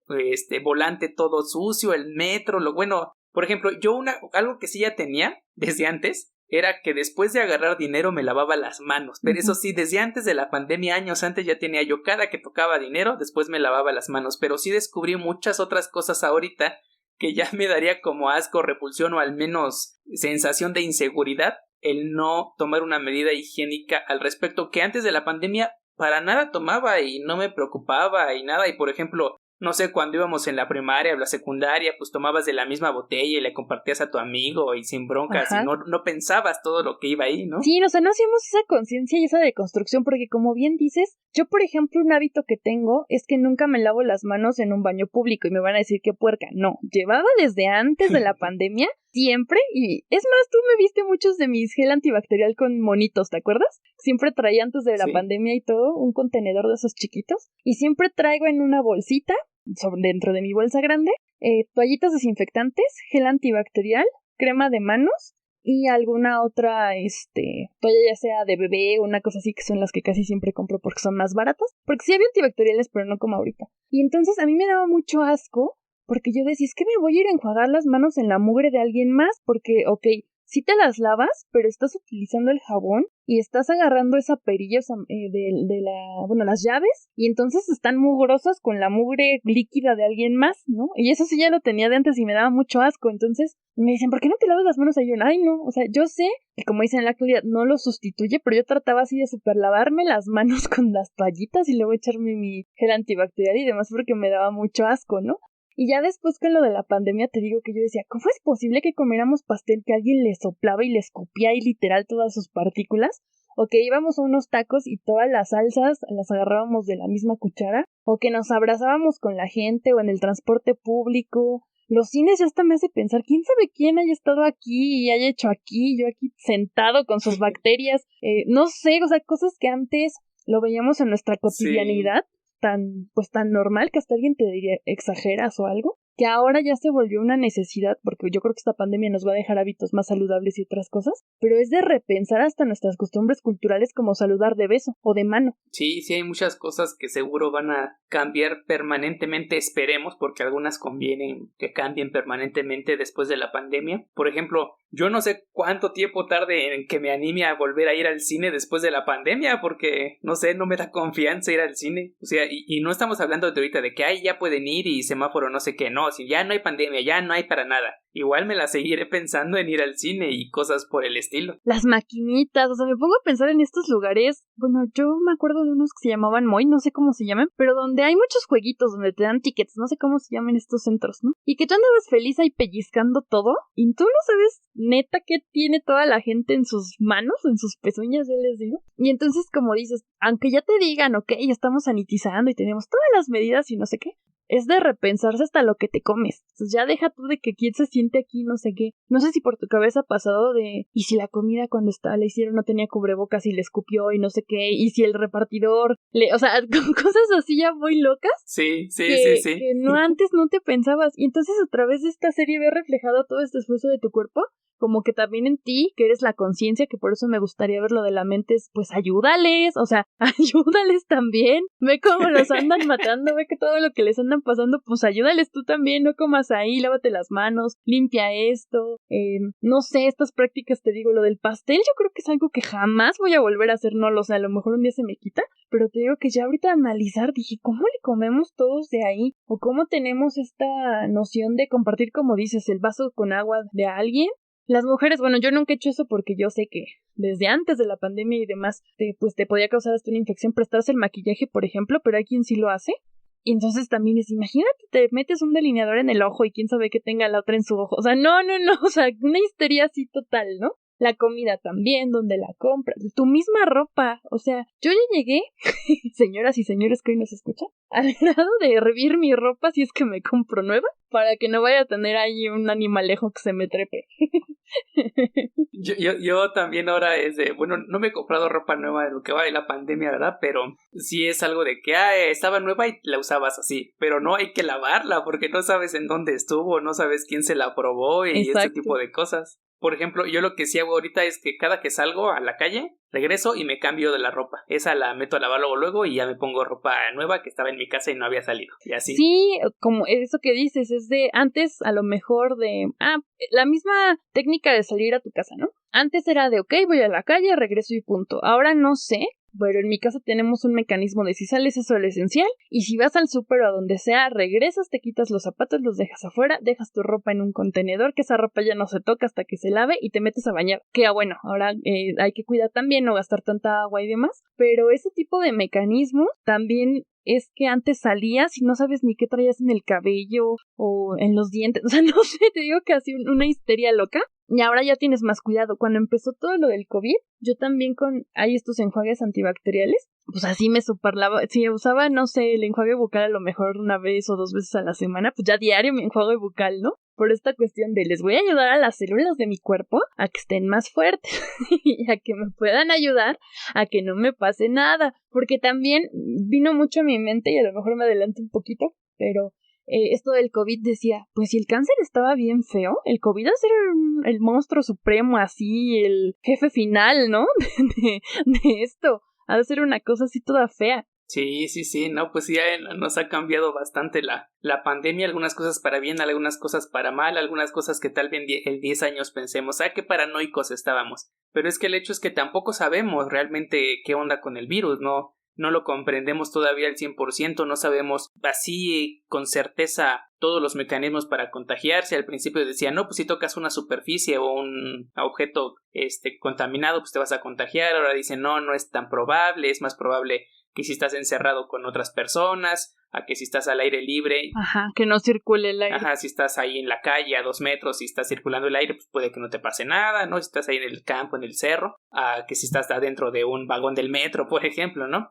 volante todo sucio, el metro, lo bueno, por ejemplo, yo algo que sí ya tenía desde antes era que después de agarrar dinero me lavaba las manos, pero eso sí, desde antes de la pandemia, años antes ya tenía yo, cada que tocaba dinero, después me lavaba las manos, pero sí descubrí muchas otras cosas ahorita que ya me daría como asco, repulsión o al menos sensación de inseguridad el no tomar una medida higiénica al respecto, que antes de la pandemia para nada tomaba y no me preocupaba y nada, y por ejemplo, no sé, cuando íbamos en la primaria o la secundaria, pues tomabas de la misma botella y le compartías a tu amigo y sin broncas y Ajá. no pensabas todo lo que iba ahí, ¿no? Sí, o sea, no hacíamos esa conciencia y esa deconstrucción porque como bien dices, yo por ejemplo un hábito que tengo es que nunca me lavo las manos en un baño público y me van a decir que puerca, no, llevaba desde antes de la pandemia siempre y es más, tú me viste muchos de mis gel antibacterial con monitos, ¿te acuerdas? Siempre traía antes de la Sí. pandemia y todo un contenedor de esos chiquitos y siempre traigo en una bolsita, dentro de mi bolsa grande, toallitas desinfectantes, gel antibacterial, crema de manos y alguna otra, toalla ya sea de bebé o una cosa así, que son las que casi siempre compro porque son más baratas, porque sí había antibacteriales, pero no como ahorita. Y entonces a mí me daba mucho asco, porque yo decía, es que me voy a ir a enjuagar las manos en la mugre de alguien más, porque, ok, sí te las lavas, pero estás utilizando el jabón y estás agarrando esa perilla las llaves, y entonces están mugrosas con la mugre líquida de alguien más, ¿no? Y eso sí ya lo tenía de antes y me daba mucho asco, entonces me dicen, ¿por qué no te lavas las manos? Y yo, ay, no, o sea, yo sé que como dicen en la actualidad no lo sustituye, pero yo trataba así de super lavarme las manos con las toallitas y luego echarme mi gel antibacterial y demás porque me daba mucho asco, ¿no? Y ya después con lo de la pandemia te digo que yo decía, ¿cómo es posible que comiéramos pastel que alguien le soplaba y le escupía y literal todas sus partículas? O que íbamos a unos tacos y todas las salsas las agarrábamos de la misma cuchara, o que nos abrazábamos con la gente o en el transporte público. Los cines ya hasta me hace pensar, ¿quién sabe quién haya estado aquí y haya hecho aquí, yo aquí sentado con sus bacterias? No sé, o sea, cosas que antes lo veíamos en nuestra Sí. cotidianidad tan normal que hasta alguien te diría exageras o algo, que ahora ya se volvió una necesidad, porque yo creo que esta pandemia nos va a dejar hábitos más saludables y otras cosas, pero es de repensar hasta nuestras costumbres culturales como saludar de beso o de mano. Sí, sí hay muchas cosas que seguro van a cambiar permanentemente, esperemos, porque algunas convienen que cambien permanentemente después de la pandemia. Por ejemplo, yo no sé cuánto tiempo tarde en que me anime a volver a ir al cine después de la pandemia, porque, no sé, no me da confianza ir al cine. O sea, y no estamos hablando de ahorita de que, ay, ya pueden ir y semáforo no sé qué, no, si ya no hay pandemia, ya no hay para nada. Igual me la seguiré pensando en ir al cine y cosas por el estilo. Las maquinitas, o sea, me pongo a pensar en estos lugares, bueno, yo me acuerdo de unos que se llamaban Moy, no sé cómo se llaman, pero donde hay muchos jueguitos, donde te dan tickets, no sé cómo se llaman estos centros, ¿no? Y que tú andabas feliz ahí pellizcando todo, y tú no sabes neta qué tiene toda la gente en sus manos, en sus pezuñas, yo les digo. Y entonces, como dices, aunque ya te digan, ok, ya estamos sanitizando y tenemos todas las medidas y no sé qué, es de repensarse hasta lo que te comes. Entonces ya deja tú de que quién se siente aquí, no sé qué. No sé si por tu cabeza ha pasado de, y si la comida cuando la hicieron no tenía cubrebocas y le escupió y no sé qué, y si el repartidor o sea, con cosas así ya muy locas Sí, sí, sí, que sí. no antes no te pensabas. Y entonces a través de esta serie ves reflejado todo este esfuerzo de tu cuerpo como que también en ti, que eres la conciencia, que por eso me gustaría ver lo de la mente, es pues ayúdales, o sea, ayúdales también, ve cómo los andan matando, ve que todo lo que les andan pasando, pues ayúdales tú también, no comas ahí, lávate las manos, limpia esto, no sé, estas prácticas, te digo, lo del pastel, yo creo que es algo que jamás voy a volver a hacer, no lo sé, a lo mejor un día se me quita, pero te digo que ya ahorita analizar, dije, ¿cómo le comemos todos de ahí? O cómo tenemos esta noción de compartir, como dices, el vaso con agua de alguien. Las mujeres, bueno, yo nunca he hecho eso porque yo sé que desde antes de la pandemia y demás, pues te podía causar hasta una infección prestarse el maquillaje, por ejemplo, pero hay quien sí lo hace. Y entonces también es, imagínate, te metes un delineador en el ojo y quién sabe que tenga la otra en su ojo. O sea, no, o sea, una histeria así total, ¿no? La comida también, donde la compras, tu misma ropa, o sea, yo ya llegué, señoras y señores que hoy nos escuchan, al grado de hervir mi ropa si es que me compro nueva, para que no vaya a tener ahí un animalejo que se me trepe. Yo también ahora bueno, no me he comprado ropa nueva de lo que va de la pandemia, ¿verdad? Pero sí es algo de que, estaba nueva y la usabas así, pero no hay que lavarla porque no sabes en dónde estuvo, no sabes quién se la probó y Exacto. este tipo de cosas. Por ejemplo, yo lo que sí hago ahorita es que cada que salgo a la calle, regreso y me cambio de la ropa. Esa la meto a lavar luego y ya me pongo ropa nueva que estaba en mi casa y no había salido. Y así. Sí, como eso que dices, es de antes a lo mejor de... la misma técnica de salir a tu casa, ¿no? Antes era de, ok, voy a la calle, regreso y punto. Ahora no sé, pero en mi casa tenemos un mecanismo de si sales eso es lo esencial, y si vas al súper o a donde sea, regresas, te quitas los zapatos, los dejas afuera, dejas tu ropa en un contenedor, que esa ropa ya no se toca hasta que se lave y te metes a bañar. Que bueno, ahora hay que cuidar también, no gastar tanta agua y demás, pero ese tipo de mecanismos también es que antes salías y no sabes ni qué traías en el cabello o en los dientes, o sea, no sé, te digo que así una histeria loca. Y ahora ya tienes más cuidado. Cuando empezó todo lo del COVID, yo también hay estos enjuagues antibacteriales, pues así me superlava. Si usaba, no sé, el enjuague bucal a lo mejor una vez o 2 veces a la semana, pues ya diario mi enjuague bucal, ¿no? Por esta cuestión de les voy a ayudar a las células de mi cuerpo a que estén más fuertes y a que me puedan ayudar a que no me pase nada. Porque también vino mucho a mi mente y a lo mejor me adelanto un poquito, pero... esto del COVID decía, pues si el cáncer estaba bien feo, el COVID va a ser el monstruo supremo, así, el jefe final, ¿no? de esto, ha de ser una cosa así toda fea. Sí, no, pues ya nos ha cambiado bastante la pandemia, algunas cosas para bien, algunas cosas para mal, algunas cosas que tal vez en 10 años pensemos, qué paranoicos estábamos, pero es que el hecho es que tampoco sabemos realmente qué onda con el virus, no lo comprendemos todavía al 100%, no sabemos así con certeza todos los mecanismos para contagiarse. Al principio decía, no, pues si tocas una superficie o un objeto contaminado, pues te vas a contagiar. Ahora dicen, no es tan probable, es más probable que si estás encerrado con otras personas, a que si estás al aire libre. Ajá, que no circule el aire. Ajá, si estás ahí en la calle a 2 metros y está circulando el aire, pues puede que no te pase nada, ¿no? Si estás ahí en el campo, en el cerro, a que si estás adentro de un vagón del metro, por ejemplo, ¿no?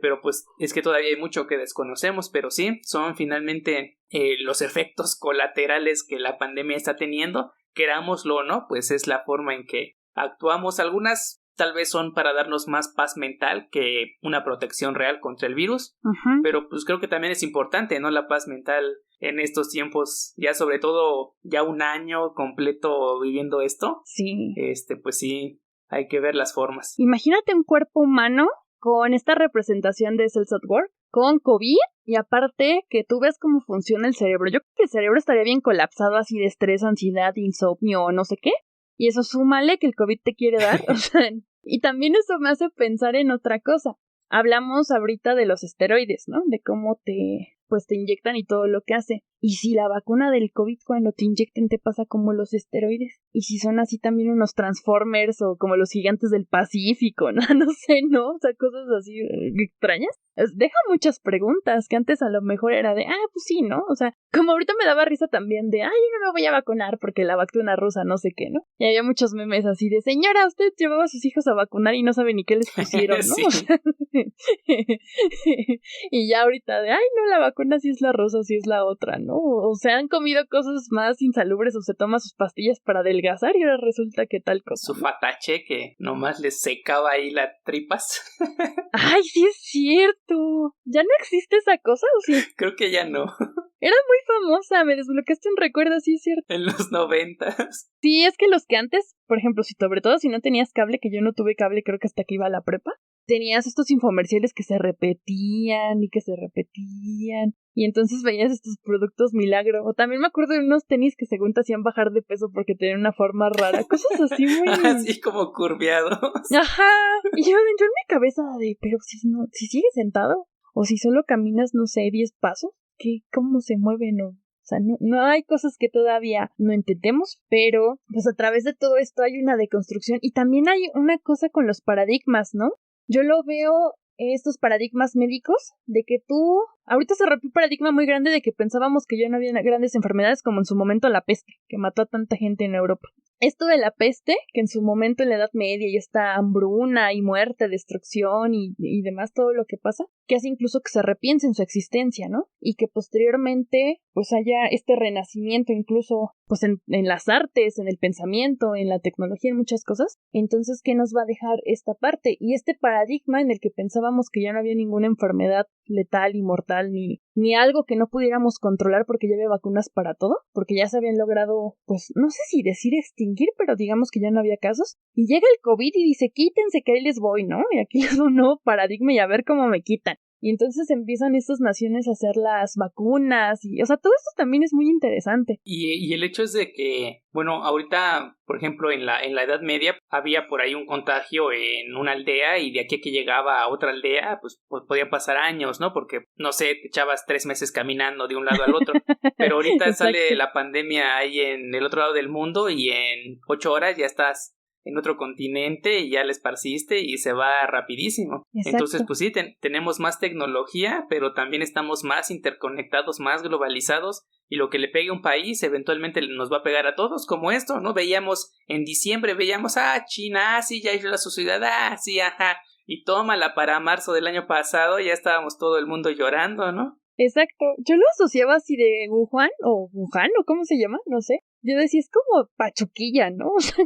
Pero pues es que todavía hay mucho que desconocemos, pero sí, son finalmente los efectos colaterales que la pandemia está teniendo, querámoslo o no, pues es la forma en que actuamos. Algunas tal vez son para darnos más paz mental que una protección real contra el virus, pero pues creo que también es importante, ¿no? La paz mental en estos tiempos, ya sobre todo ya un año completo viviendo esto. Sí. Pues sí, hay que ver las formas. Imagínate un cuerpo humano con esta representación de Cells at Work, con COVID, y aparte que tú ves cómo funciona el cerebro. Yo creo que el cerebro estaría bien colapsado así de estrés, ansiedad, insomnio o no sé qué. Y eso súmale que el COVID te quiere dar. O sea, y también eso me hace pensar en otra cosa. Hablamos ahorita de los esteroides, ¿no? De cómo te inyectan y todo lo que hace. Y si la vacuna del COVID cuando te inyecten te pasa como los esteroides. Y si son así también unos Transformers o como los gigantes del Pacífico, no sé, ¿no? O sea, cosas así extrañas. Deja muchas preguntas que antes a lo mejor era de, pues sí, ¿no? O sea, como ahorita me daba risa también de, yo no me voy a vacunar porque la vacuna rusa no sé qué, ¿no? Y había muchos memes así de, señora, usted llevaba a sus hijos a vacunar y no sabe ni qué les pusieron, ¿no? Sí. O sea, y ya ahorita de, no, la vacuna sí es la rusa, sí es la otra, ¿no? O se han comido cosas más insalubres o se toma sus pastillas para adelgazar y ahora resulta que tal cosa. Su fatache que nomás les secaba ahí las tripas. ¡Ay, sí es cierto! ¿Ya no existe esa cosa o sí? Creo que ya no. Era muy famosa, me desbloqueaste un recuerdo, sí es cierto. En los 90s. Sí, es que los que antes, por ejemplo, sobre todo si no tenías cable, que yo no tuve cable creo que hasta que iba a la prepa, tenías estos infomerciales que se repetían y que se repetían. Y entonces veías estos productos milagro. O también me acuerdo de unos tenis que según te hacían bajar de peso porque tenían una forma rara. Cosas así muy... Así como curviados. Ajá. Y yo en mi cabeza pero si sigues sentado, o si solo caminas, no sé, 10 pasos, ¿cómo se mueven? O sea, no hay cosas que todavía no entendemos, pero pues a través de todo esto hay una deconstrucción. Y también hay una cosa con los paradigmas, ¿no? Yo lo veo estos paradigmas médicos de que ahorita se rompió un paradigma muy grande de que pensábamos que ya no había grandes enfermedades como en su momento la peste, que mató a tanta gente en Europa. Esto de la peste, que en su momento en la Edad Media ya está hambruna y muerte, destrucción y demás, todo lo que pasa, que hace incluso que se repiense en su existencia, ¿no? Y que posteriormente pues haya este renacimiento incluso pues en las artes, en el pensamiento, en la tecnología, en muchas cosas. Entonces, ¿qué nos va a dejar esta parte? Y este paradigma en el que pensábamos que ya no había ninguna enfermedad letal y mortal ni algo que no pudiéramos controlar porque ya había vacunas para todo, porque ya se habían logrado, pues no sé si decir extinguir, pero digamos que ya no había casos. Y llega el COVID y dice, quítense que ahí les voy, ¿no? Y aquí les doy un nuevo paradigma y a ver cómo me quitan. Y entonces empiezan estas naciones a hacer las vacunas y, o sea, todo esto también es muy interesante. Y el hecho es de que, bueno, ahorita, por ejemplo, en la Edad Media había por ahí un contagio en una aldea y de aquí a que llegaba a otra aldea, pues podía pasar años, ¿no? Porque, no sé, te echabas 3 meses caminando de un lado al otro. Pero ahorita sale la pandemia ahí en el otro lado del mundo y en 8 horas ya estás en otro continente y ya la esparciste y se va rapidísimo. Exacto. Entonces, pues sí, tenemos más tecnología, pero también estamos más interconectados, más globalizados, y lo que le pegue a un país eventualmente nos va a pegar a todos, como esto, ¿no? En diciembre veíamos, China, sí, ya hizo la sociedad, sí, ajá, y tómala para marzo del año pasado, ya estábamos todo el mundo llorando, ¿no? Exacto, yo lo asociaba así de Wuhan o cómo se llama, no sé. Yo decía, es como Pachuquilla, ¿no? O sea,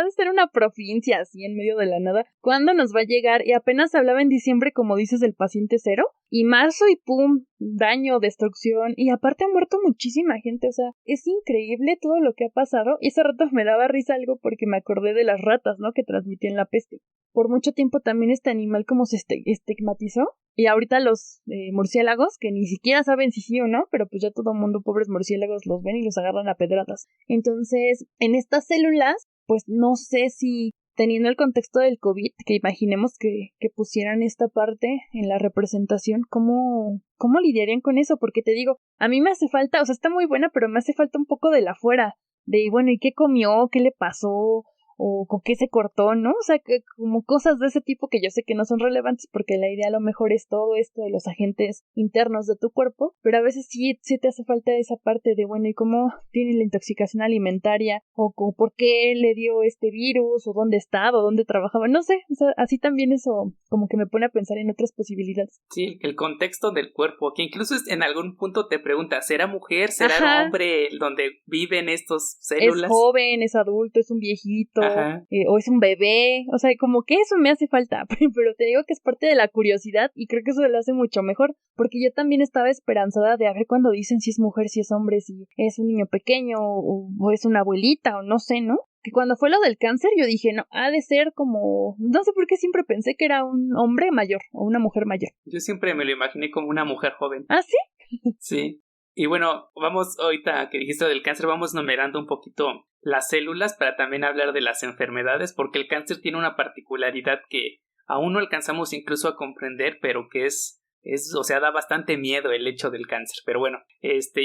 de ser una provincia así en medio de la nada. ¿Cuándo nos va a llegar? Y apenas hablaba en diciembre, como dices, del paciente cero. Y marzo y pum, daño, destrucción. Y aparte ha muerto muchísima gente. O sea, es increíble todo lo que ha pasado. Y ese rato me daba risa algo porque me acordé de las ratas, ¿no? Que transmitían la peste. Por mucho tiempo también este animal como se estigmatizó. Y ahorita los murciélagos, que ni siquiera saben si sí o no, pero pues ya todo el mundo, pobres murciélagos, los ven y los agarran a pedradas. Entonces, en estas células, pues no sé si teniendo el contexto del COVID, que imaginemos que pusieran esta parte en la representación, ¿cómo lidiarían con eso? Porque te digo, a mí me hace falta, o sea, está muy buena, pero me hace falta un poco de la afuera, de bueno, ¿y qué comió? ¿Qué le pasó? O con qué se cortó, ¿no? O sea, como cosas de ese tipo que yo sé que no son relevantes porque la idea a lo mejor es todo esto de los agentes internos de tu cuerpo, pero a veces sí te hace falta esa parte de, bueno, ¿y cómo tiene la intoxicación alimentaria? O por qué le dio este virus, o dónde estaba, o dónde trabajaba, no sé, o sea, así también eso como que me pone a pensar en otras posibilidades. Sí, el contexto del cuerpo, que incluso en algún punto te preguntas, ¿será mujer, será hombre donde viven estos células? Es joven, es adulto, es un viejito, o es un bebé, o sea, como que eso me hace falta, pero te digo que es parte de la curiosidad y creo que eso lo hace mucho mejor, porque yo también estaba esperanzada de a ver cuando dicen si es mujer, si es hombre, si es un niño pequeño o es una abuelita o no sé, ¿no? Que cuando fue lo del cáncer yo dije, no, ha de ser como, no sé por qué siempre pensé que era un hombre mayor o una mujer mayor. Yo siempre me lo imaginé como una mujer joven. ¿Ah, sí? Sí. Y bueno, vamos ahorita que dijiste del cáncer, vamos numerando un poquito las células para también hablar de las enfermedades, porque el cáncer tiene una particularidad que aún no alcanzamos incluso a comprender, pero que o sea, da bastante miedo el hecho del cáncer. Pero bueno,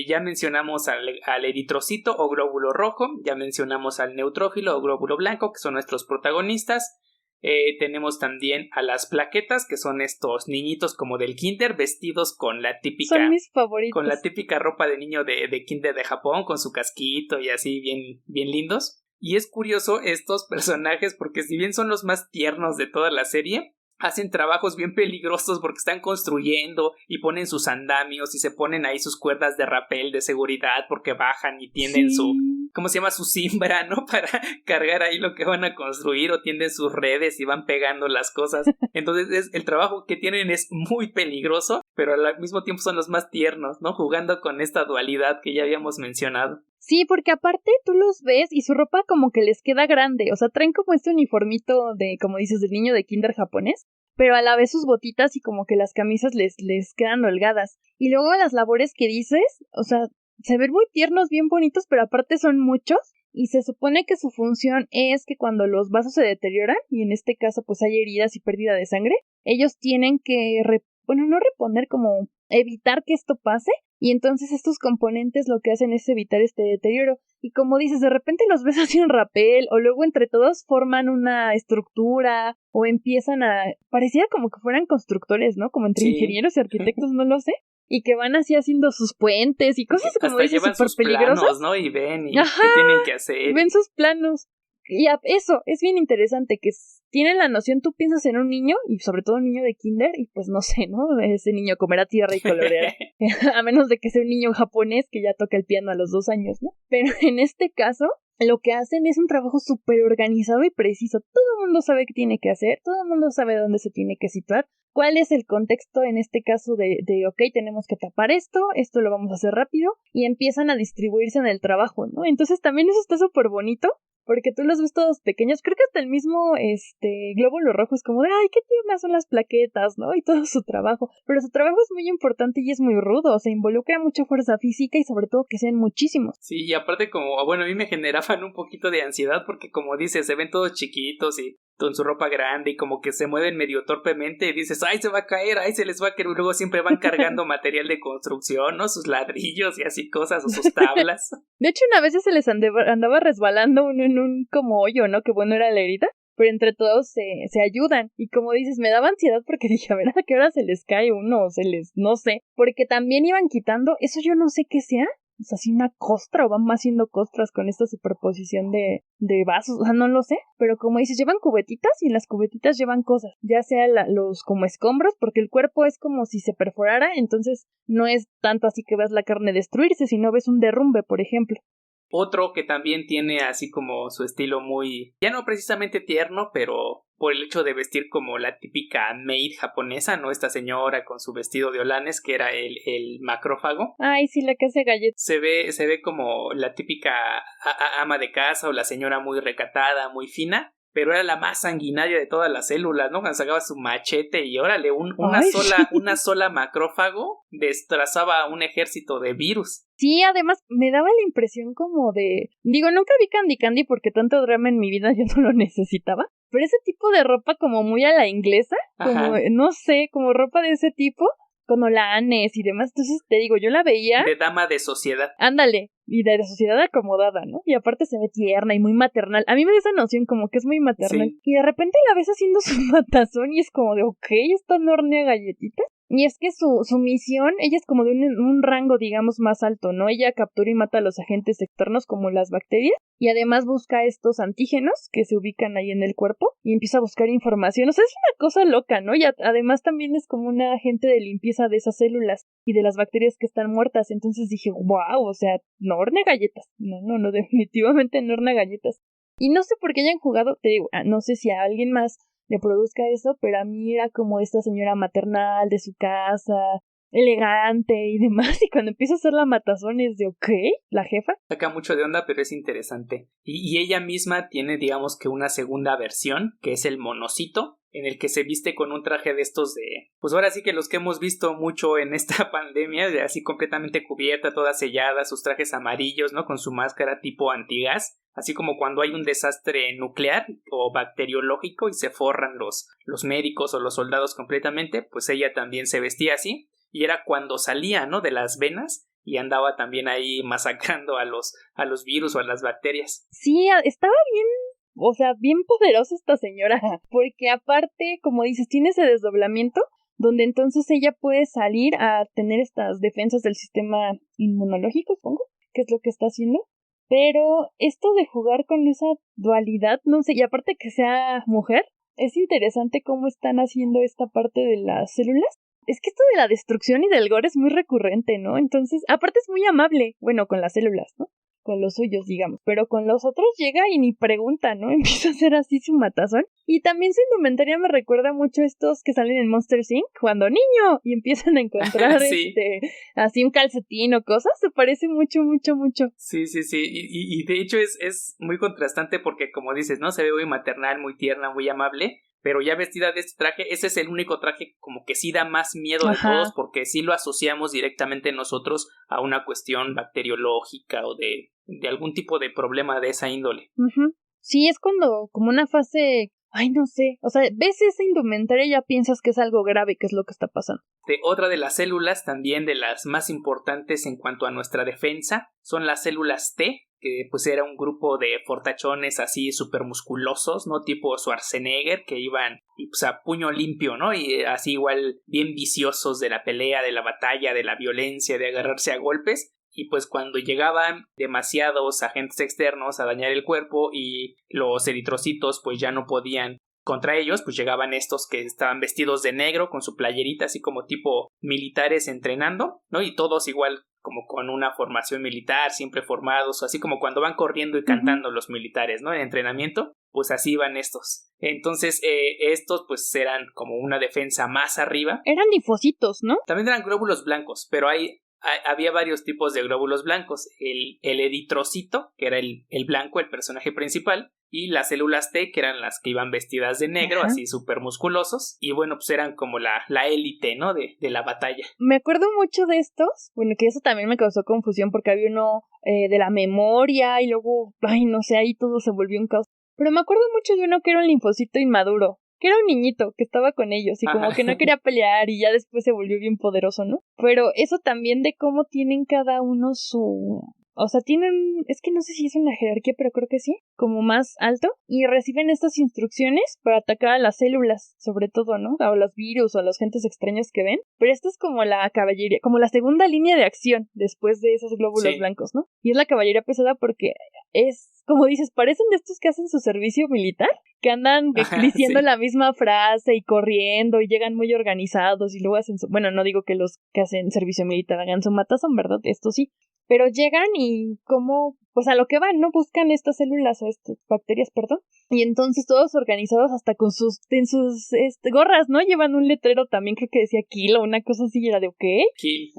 ya mencionamos al eritrocito o glóbulo rojo, ya mencionamos al neutrófilo o glóbulo blanco, que son nuestros protagonistas. Tenemos también a las plaquetas, que son estos niñitos como del kinder vestidos con la típica, son mis favoritos, con la típica ropa de niño de kinder de Japón, con su casquito y así bien, bien lindos. Y es curioso estos personajes porque si bien son los más tiernos de toda la serie, hacen trabajos bien peligrosos porque están construyendo y ponen sus andamios y se ponen ahí sus cuerdas de rappel de seguridad porque bajan y tienden ¿cómo se llama? Su cimbra, ¿no? Para cargar ahí lo que van a construir, o tienden sus redes y van pegando las cosas. Entonces el trabajo que tienen es muy peligroso pero al mismo tiempo son los más tiernos, ¿no? Jugando con esta dualidad que ya habíamos mencionado. Sí, porque aparte tú los ves y su ropa como que les queda grande, o sea, traen como este uniformito de, como dices, del niño de kinder japonés, pero a la vez sus botitas y como que las camisas les quedan holgadas. Y luego las labores que dices, o sea, se ven muy tiernos, bien bonitos, pero aparte son muchos. Y se supone que su función es que cuando los vasos se deterioran, y en este caso pues hay heridas y pérdida de sangre, ellos tienen que, no reponer, como evitar que esto pase, y entonces estos componentes lo que hacen es evitar este deterioro. Y como dices, de repente los ves así en rapel, o luego entre todos forman una estructura, o empiezan pareciera como que fueran constructores, ¿no? Como entre ingenieros y arquitectos, no lo sé. Y que van así haciendo sus puentes y cosas como dices súper peligrosas. Planos, ¿no? Y ven y qué tienen que hacer. Ven sus planos. Y eso es bien interesante, que tienen la noción, tú piensas en un niño, y sobre todo un niño de kinder, y pues no sé, ¿no? Ese niño comerá tierra y coloreará. A menos de que sea un niño japonés que ya toca el piano a los 2 años, ¿no? Pero en este caso, lo que hacen es un trabajo súper organizado y preciso. Todo el mundo sabe qué tiene que hacer, todo el mundo sabe dónde se tiene que situar, cuál es el contexto en este caso de ok, tenemos que tapar esto lo vamos a hacer rápido, y empiezan a distribuirse en el trabajo, ¿no? Entonces también eso está súper bonito, porque tú los ves todos pequeños, creo que hasta el mismo glóbulo rojo es como de, ay, qué tiernas son las plaquetas, ¿no? Y todo su trabajo, pero su trabajo es muy importante y es muy rudo, o sea, involucra mucha fuerza física y sobre todo que sean muchísimos. Sí, y aparte como, bueno, a mí me generaban un poquito de ansiedad porque como dices, se ven todos chiquitos y con su ropa grande y como que se mueven medio torpemente y dices, ay, se va a caer, ay, se les va a caer, y luego siempre van cargando material de construcción, ¿no? Sus ladrillos y así cosas, o sus tablas. De hecho, una vez se les andaba resbalando uno en un como hoyo, ¿no? Que bueno, era la herida, pero entre todos se ayudan. Y como dices, me daba ansiedad porque dije, a ver, ¿a qué hora se les cae uno? O no sé. Porque también iban quitando, eso yo no sé qué sea. O sea, si una costra o van haciendo costras con esta superposición de vasos, o sea, no lo sé, pero como dices, llevan cubetitas y las cubetitas llevan cosas, ya sea los como escombros, porque el cuerpo es como si se perforara, entonces no es tanto así que ves la carne destruirse, sino ves un derrumbe, por ejemplo. Otro que también tiene así como su estilo muy, ya no precisamente tierno, pero por el hecho de vestir como la típica maid japonesa, ¿no? Esta señora con su vestido de holanes, que era el macrófago. Ay, sí, la que hace galletas. Se ve como la típica ama de casa o la señora muy recatada, muy fina, pero era la más sanguinaria de todas las células, ¿no? Cuando sacaba su machete y órale, una sola macrófago destrozaba a un ejército de virus. Sí, además me daba la impresión como de... Digo, nunca vi Candy Candy porque tanto drama en mi vida yo no lo necesitaba, pero ese tipo de ropa como muy a la inglesa, como, no sé, como ropa de ese tipo, con holanes y demás, entonces te digo, yo la veía... De dama de sociedad. Ándale, y de sociedad acomodada, ¿no? Y aparte se ve tierna y muy maternal. A mí me da esa noción como que es muy maternal. Sí. Y de repente la ves haciendo su matazón y es como de, ok, esta no hornea galletitas. Y es que su misión, ella es como de un rango, digamos, más alto, ¿no? Ella captura y mata a los agentes externos como las bacterias y además busca estos antígenos que se ubican ahí en el cuerpo y empieza a buscar información. O sea, es una cosa loca, ¿no? Y además también es como una agente de limpieza de esas células y de las bacterias que están muertas. Entonces dije, wow, o sea, no hornea galletas. No, definitivamente no hornea galletas. Y no sé por qué hayan jugado, te digo, no sé si a alguien más le produzca eso, pero a mí era como esta señora maternal de su casa, elegante y demás, y cuando empieza a hacer la matazón es de ok, la jefa. Saca mucho de onda, pero es interesante. Y ella misma tiene, digamos que una segunda versión, que es el monocito, en el que se viste con un traje de estos de... Pues ahora sí que los que hemos visto mucho en esta pandemia, de así completamente cubierta, toda sellada, sus trajes amarillos, ¿no? Con su máscara tipo antigas, así como cuando hay un desastre nuclear o bacteriológico y se forran los médicos o los soldados completamente, pues ella también se vestía así, y era cuando salía, ¿no? De las venas y andaba también ahí masacrando a los virus o a las bacterias. Sí, estaba bien... O sea, bien poderosa esta señora, porque aparte, como dices, tiene ese desdoblamiento, donde entonces ella puede salir a tener estas defensas del sistema inmunológico, supongo, que es lo que está haciendo. Pero esto de jugar con esa dualidad, no sé, y aparte que sea mujer, es interesante cómo están haciendo esta parte de las células. Es que esto de la destrucción y del gore es muy recurrente, ¿no? Entonces, aparte es muy amable, bueno, con las células, ¿no? con los suyos, digamos, pero con los otros llega y ni pregunta, ¿no? Empieza a hacer así su matazón. Y también su indumentaria me recuerda mucho a estos que salen en Monster Inc. Cuando niño y empiezan a encontrar Sí. así un calcetín o cosas, se parece mucho. Sí. Y de hecho es muy contrastante porque, como dices, ¿no? Se ve muy maternal, muy tierna, muy amable. Pero ya vestida de este traje, ese es el único traje como que sí da más miedo de todos, porque sí lo asociamos directamente nosotros a una cuestión bacteriológica o de algún tipo de problema de esa índole. Sí, es cuando como una fase, ay, no sé, o sea, ves esa indumentaria y ya piensas que es algo grave, que es lo que está pasando. Otra de las células, también de las más importantes en cuanto a nuestra defensa, son las células T, que pues era un grupo de fortachones así súper musculosos, ¿no? Tipo Schwarzenegger, que iban y pues a puño limpio, ¿no? Y así igual bien viciosos de la pelea, de la batalla, de la violencia, de agarrarse a golpes. Y pues cuando llegaban demasiados agentes externos a dañar el cuerpo y los eritrocitos pues ya no podían contra ellos, pues llegaban estos que estaban vestidos de negro con su playerita así como tipo militares entrenando, ¿no? Y todos igual como con una formación militar, siempre formados, así como cuando van corriendo y cantando los militares, ¿no? En entrenamiento, pues así van estos. Entonces, estos pues eran como una defensa más arriba. Eran linfocitos, ¿no? También eran glóbulos blancos, pero había varios tipos de glóbulos blancos. El eritrocito, que era el blanco, el personaje principal, y las células T, que eran las que iban vestidas de negro, así súper musculosos, y bueno, pues eran como la élite, ¿no? De la batalla. Me acuerdo mucho de estos, bueno, que eso también me causó confusión porque había uno de la memoria y luego, ay, no sé, ahí todo se volvió un caos. Pero me acuerdo mucho de uno que era un linfocito inmaduro, que era un niñito que estaba con ellos y como que no quería pelear y ya después se volvió bien poderoso, ¿no? Pero eso también de cómo tienen cada uno su... O sea, tienen, es que no sé si es una jerarquía, pero creo que sí, como más alto, y reciben estas instrucciones para atacar a las células, sobre todo, ¿no? O a los virus o a los agentes extraños que ven. Pero esto es como la caballería, como la segunda línea de acción después de esos glóbulos blancos, ¿no? Y es la caballería pesada porque es, como dices, parecen de estos que hacen su servicio militar, que andan diciendo la misma frase y corriendo y llegan muy organizados y luego hacen su... Bueno, no digo que los que hacen servicio militar hagan su matazón, ¿verdad? Esto sí. Pero llegan y como, pues a lo que van, ¿no? Buscan estas células o estas bacterias, perdón. Y entonces todos organizados hasta con sus gorras, ¿no? Llevan un letrero también, creo que decía Kill o una cosa así, era de ¿qué? Kill,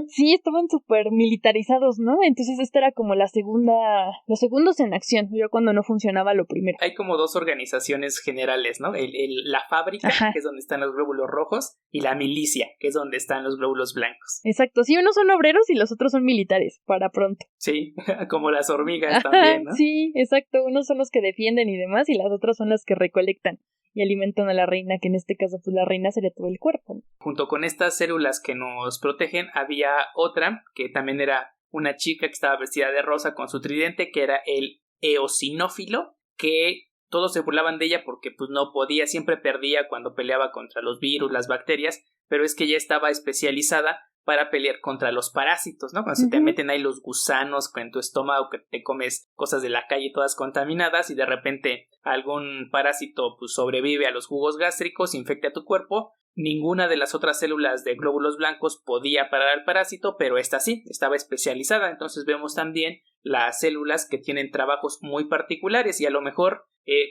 Sí, estaban súper militarizados, ¿no? Entonces esta era como los segundos en acción, yo cuando no funcionaba lo primero. Hay como dos organizaciones generales, ¿no? La fábrica, que es donde están los glóbulos rojos, y la milicia, que es donde están los glóbulos blancos. Exacto, sí, unos son obreros y los otros son militares, para pronto. Sí, como las hormigas también, ¿no? Sí, exacto, unos son los que defienden y demás, y las otras son las que recolectan y alimentan a la reina, que en este caso pues la reina sería todo el cuerpo, ¿no? Junto con estas células que nos protegen, había otra que también era una chica que estaba vestida de rosa con su tridente, que era el eosinófilo, que todos se burlaban de ella porque pues no podía, siempre perdía cuando peleaba contra los virus, las bacterias, pero es que ella estaba especializada para pelear contra los parásitos, ¿no? Cuando se te meten ahí los gusanos en tu estómago, que te comes cosas de la calle todas contaminadas y de repente algún parásito pues sobrevive a los jugos gástricos, infecta a tu cuerpo. Ninguna de las otras células de glóbulos blancos podía parar al parásito, pero esta sí, estaba especializada. Entonces vemos también las células que tienen trabajos muy particulares y a lo mejor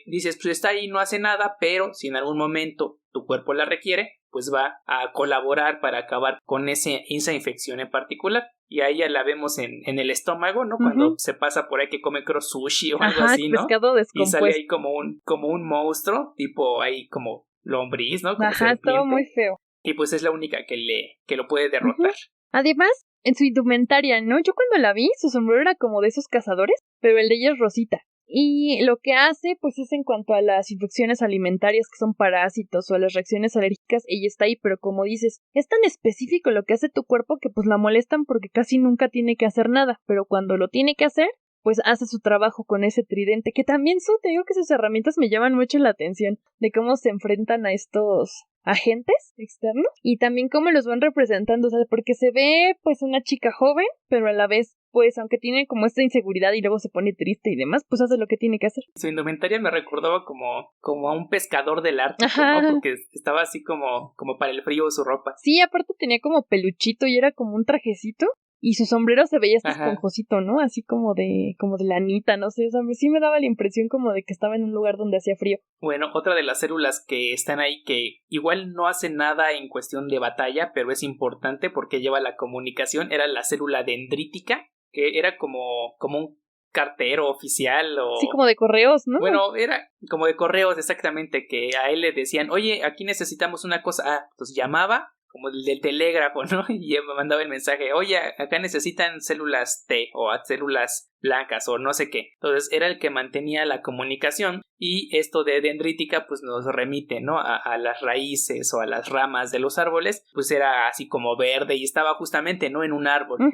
dices, pues está ahí, no hace nada, pero si en algún momento tu cuerpo la requiere, pues va a colaborar para acabar con esa infección en particular. Y ahí ya la vemos en el estómago, ¿no? Cuando se pasa por ahí que come sushi o algo así, ¿no? Pescado descompuesto. Y sale ahí como un monstruo, tipo ahí como lombriz, ¿no? Como todo muy feo. Y pues es la única que lo puede derrotar. Además, en su indumentaria, ¿no? Yo cuando la vi, su sombrero era como de esos cazadores, pero el de ella es rosita. Y lo que hace, pues es en cuanto a las infecciones alimentarias que son parásitos o a las reacciones alérgicas, ella está ahí, pero como dices, es tan específico lo que hace tu cuerpo que pues la molestan porque casi nunca tiene que hacer nada, pero cuando lo tiene que hacer, pues hace su trabajo con ese tridente, que también te digo que sus herramientas me llaman mucho la atención, de cómo se enfrentan a estos agentes externos y también cómo los van representando, o sea, porque se ve pues una chica joven, pero a la vez pues aunque tiene como esta inseguridad y luego se pone triste y demás, pues hace lo que tiene que hacer. Su indumentaria me recordaba como a un pescador del Ártico, ¿no? Porque estaba así como para el frío su ropa. Sí, aparte tenía como peluchito y era como un trajecito y su sombrero se veía hasta Ajá. esponjosito, ¿no? Así como de lanita, no sé, o sea, sí me daba la impresión como de que estaba en un lugar donde hacía frío. Bueno, otra de las células que están ahí que igual no hace nada en cuestión de batalla, pero es importante porque lleva la comunicación, era la célula dendrítica, que era como un cartero oficial o... Sí, como de correos, ¿no? Bueno, era como de correos exactamente, que a él le decían, oye, aquí necesitamos una cosa, pues llamaba, como el del telégrafo, ¿no? Y me mandaba el mensaje, oye, acá necesitan células T o células blancas o no sé qué. Entonces era el que mantenía la comunicación y esto de dendrítica pues nos remite, ¿no? A las raíces o a las ramas de los árboles, pues era así como verde y estaba justamente, ¿no? En un árbol, ¿no?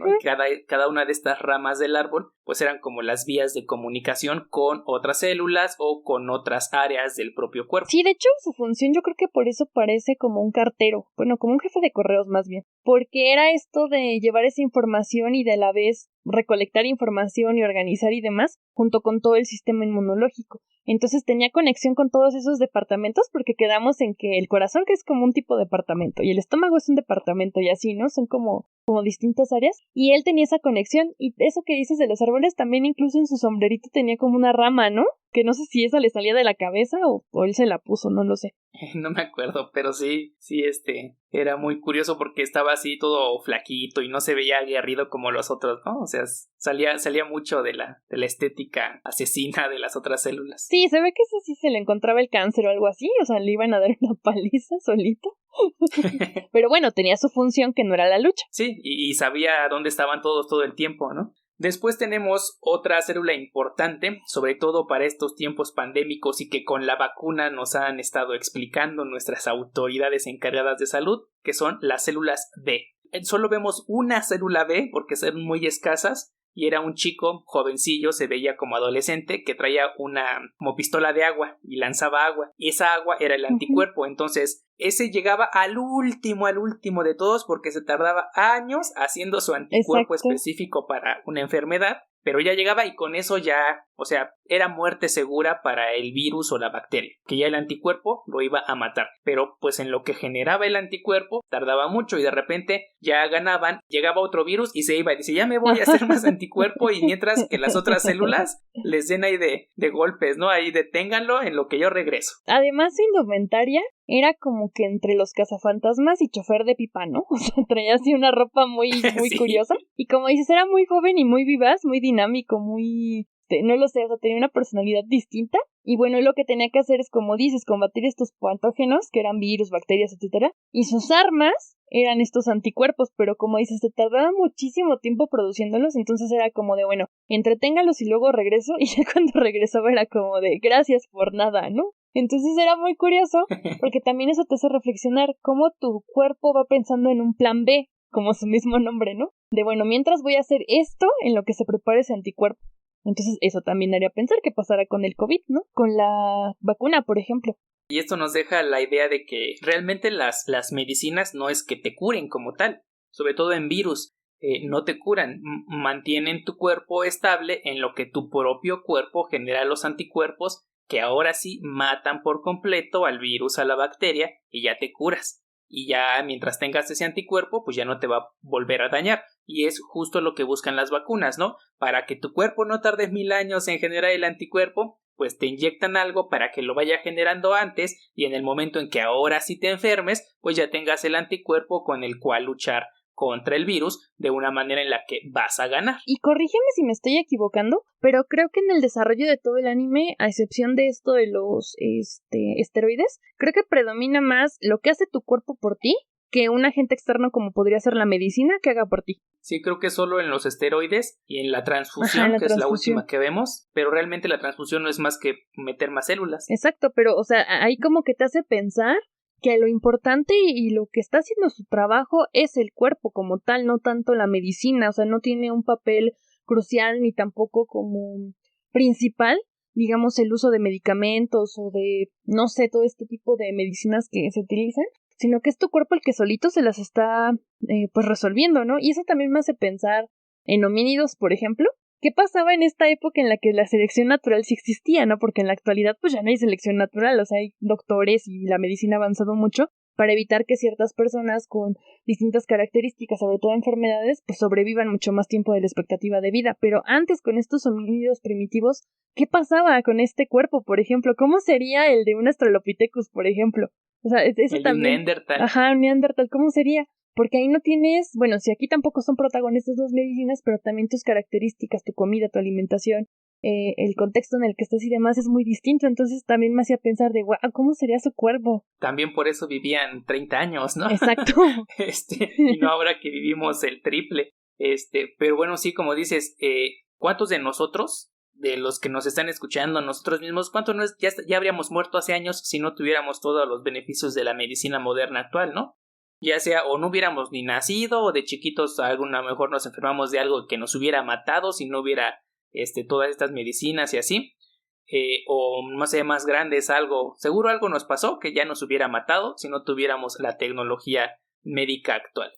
Cada una de estas ramas del árbol pues eran como las vías de comunicación con otras células o con otras áreas del propio cuerpo. Sí, de hecho su función yo creo que por eso parece como un cartero, bueno, como un jefe de correos más bien, porque era esto de llevar esa información y de la vez recolectar información y organizar y demás, junto con todo el sistema inmunológico. Entonces tenía conexión con todos esos departamentos porque quedamos en que el corazón que es como un tipo de departamento y el estómago es un departamento y así, ¿no? Son como distintas áreas y él tenía esa conexión y eso que dices de los árboles también incluso en su sombrerito tenía como una rama, ¿no? Que no sé si esa le salía de la cabeza o él se la puso, no lo sé. No me acuerdo, pero sí, era muy curioso porque estaba así todo flaquito y no se veía aguerrido como los otros, ¿no? O sea, salía mucho de la estética asesina de las otras células. Sí, se ve que eso sí se le encontraba el cáncer o algo así, o sea, le iban a dar una paliza solito. Pero bueno, tenía su función que no era la lucha. Sí, y sabía dónde estaban todos todo el tiempo, ¿no? Después tenemos otra célula importante, sobre todo para estos tiempos pandémicos y que con la vacuna nos han estado explicando nuestras autoridades encargadas de salud, que son las células B. Solo vemos una célula B porque son muy escasas y era un chico jovencillo, se veía como adolescente, que traía una como pistola de agua y lanzaba agua. Y esa agua era el anticuerpo, entonces ese llegaba al último de todos porque se tardaba años haciendo su anticuerpo específico para una enfermedad, pero ya llegaba y con eso ya, o sea, era muerte segura para el virus o la bacteria, que ya el anticuerpo lo iba a matar, pero pues en lo que generaba el anticuerpo tardaba mucho y de repente ya ganaban, llegaba otro virus y se iba y dice, ya me voy a hacer más anticuerpo y mientras que las otras células les den ahí de golpes, ¿no? Ahí deténganlo en lo que yo regreso. Además su indumentaria era como que entre los cazafantasmas y chofer de pipa, ¿no? O sea, traía así una ropa muy sí. Curiosa. Y como dices, era muy joven y muy vivaz, muy dinámico, muy... no lo sé, o sea, tenía una personalidad distinta. Y bueno, lo que tenía que hacer es, como dices, combatir estos patógenos, que eran virus, bacterias, etcétera. Y sus armas eran estos anticuerpos, pero como dices, se tardaba muchísimo tiempo produciéndolos, entonces era como de, bueno, entreténgalos y luego regreso. Y ya cuando regresaba era como de, gracias por nada, ¿no? Entonces era muy curioso, porque también eso te hace reflexionar cómo tu cuerpo va pensando en un plan B, como su mismo nombre, ¿no? De bueno, mientras voy a hacer esto en lo que se prepare ese anticuerpo. Entonces eso también haría pensar qué pasará con el COVID, ¿no? Con la vacuna, por ejemplo. Y esto nos deja la idea de que realmente las medicinas no es que te curen como tal, sobre todo en virus. No te curan, mantienen tu cuerpo estable en lo que tu propio cuerpo genera los anticuerpos que ahora sí matan por completo al virus, a la bacteria, y ya te curas. Y ya mientras tengas ese anticuerpo, pues ya no te va a volver a dañar. Y es justo lo que buscan las vacunas, ¿no? Para que tu cuerpo no tarde 1000 años en generar el anticuerpo, pues te inyectan algo para que lo vaya generando antes y en el momento en que ahora sí te enfermes, pues ya tengas el anticuerpo con el cual luchar contra el virus de una manera en la que vas a ganar. Y corrígeme si me estoy equivocando, pero creo que en el desarrollo de todo el anime, a excepción de esto de los esteroides, creo que predomina más lo que hace tu cuerpo por ti que un agente externo como podría ser la medicina que haga por ti. Sí, creo que solo en los esteroides y en la transfusión, que es la última que vemos, pero realmente la transfusión no es más que meter más células. Exacto, pero o sea, ahí como que te hace pensar que lo importante y lo que está haciendo su trabajo es el cuerpo como tal, no tanto la medicina, o sea, no tiene un papel crucial ni tampoco como principal, digamos, el uso de medicamentos o de, no sé, todo este tipo de medicinas que se utilizan, sino que es tu cuerpo el que solito se las está pues resolviendo, ¿no? Y eso también me hace pensar en homínidos, por ejemplo. ¿Qué pasaba en esta época en la que la selección natural sí existía, no? Porque en la actualidad pues ya no hay selección natural, o sea, hay doctores y la medicina ha avanzado mucho, para evitar que ciertas personas con distintas características, sobre todo enfermedades, pues sobrevivan mucho más tiempo de la expectativa de vida. Pero antes, con estos homínidos primitivos, ¿qué pasaba con este cuerpo, por ejemplo? ¿Cómo sería el de un Australopithecus, por ejemplo? O sea, ese El también. Neandertal. Ajá, un Neandertal, ¿cómo sería? Porque ahí no tienes, bueno, si aquí tampoco son protagonistas las medicinas, pero también tus características, tu comida, tu alimentación, el contexto en el que estás y demás es muy distinto. Entonces también me hacía pensar de, wow, ¿cómo sería su cuerpo? También por eso vivían 30 años, ¿no? Exacto. Y no ahora que vivimos el triple. Pero bueno, sí, como dices, ¿cuántos de nosotros, de los que nos están escuchando, nosotros mismos, cuántos ya habríamos muerto hace años si no tuviéramos todos los beneficios de la medicina moderna actual, ¿no? Ya sea o no hubiéramos ni nacido o de chiquitos a lo mejor nos enfermamos de algo que nos hubiera matado si no hubiera todas estas medicinas y así, o no sé, más grandes, seguro algo nos pasó que ya nos hubiera matado si no tuviéramos la tecnología médica actual.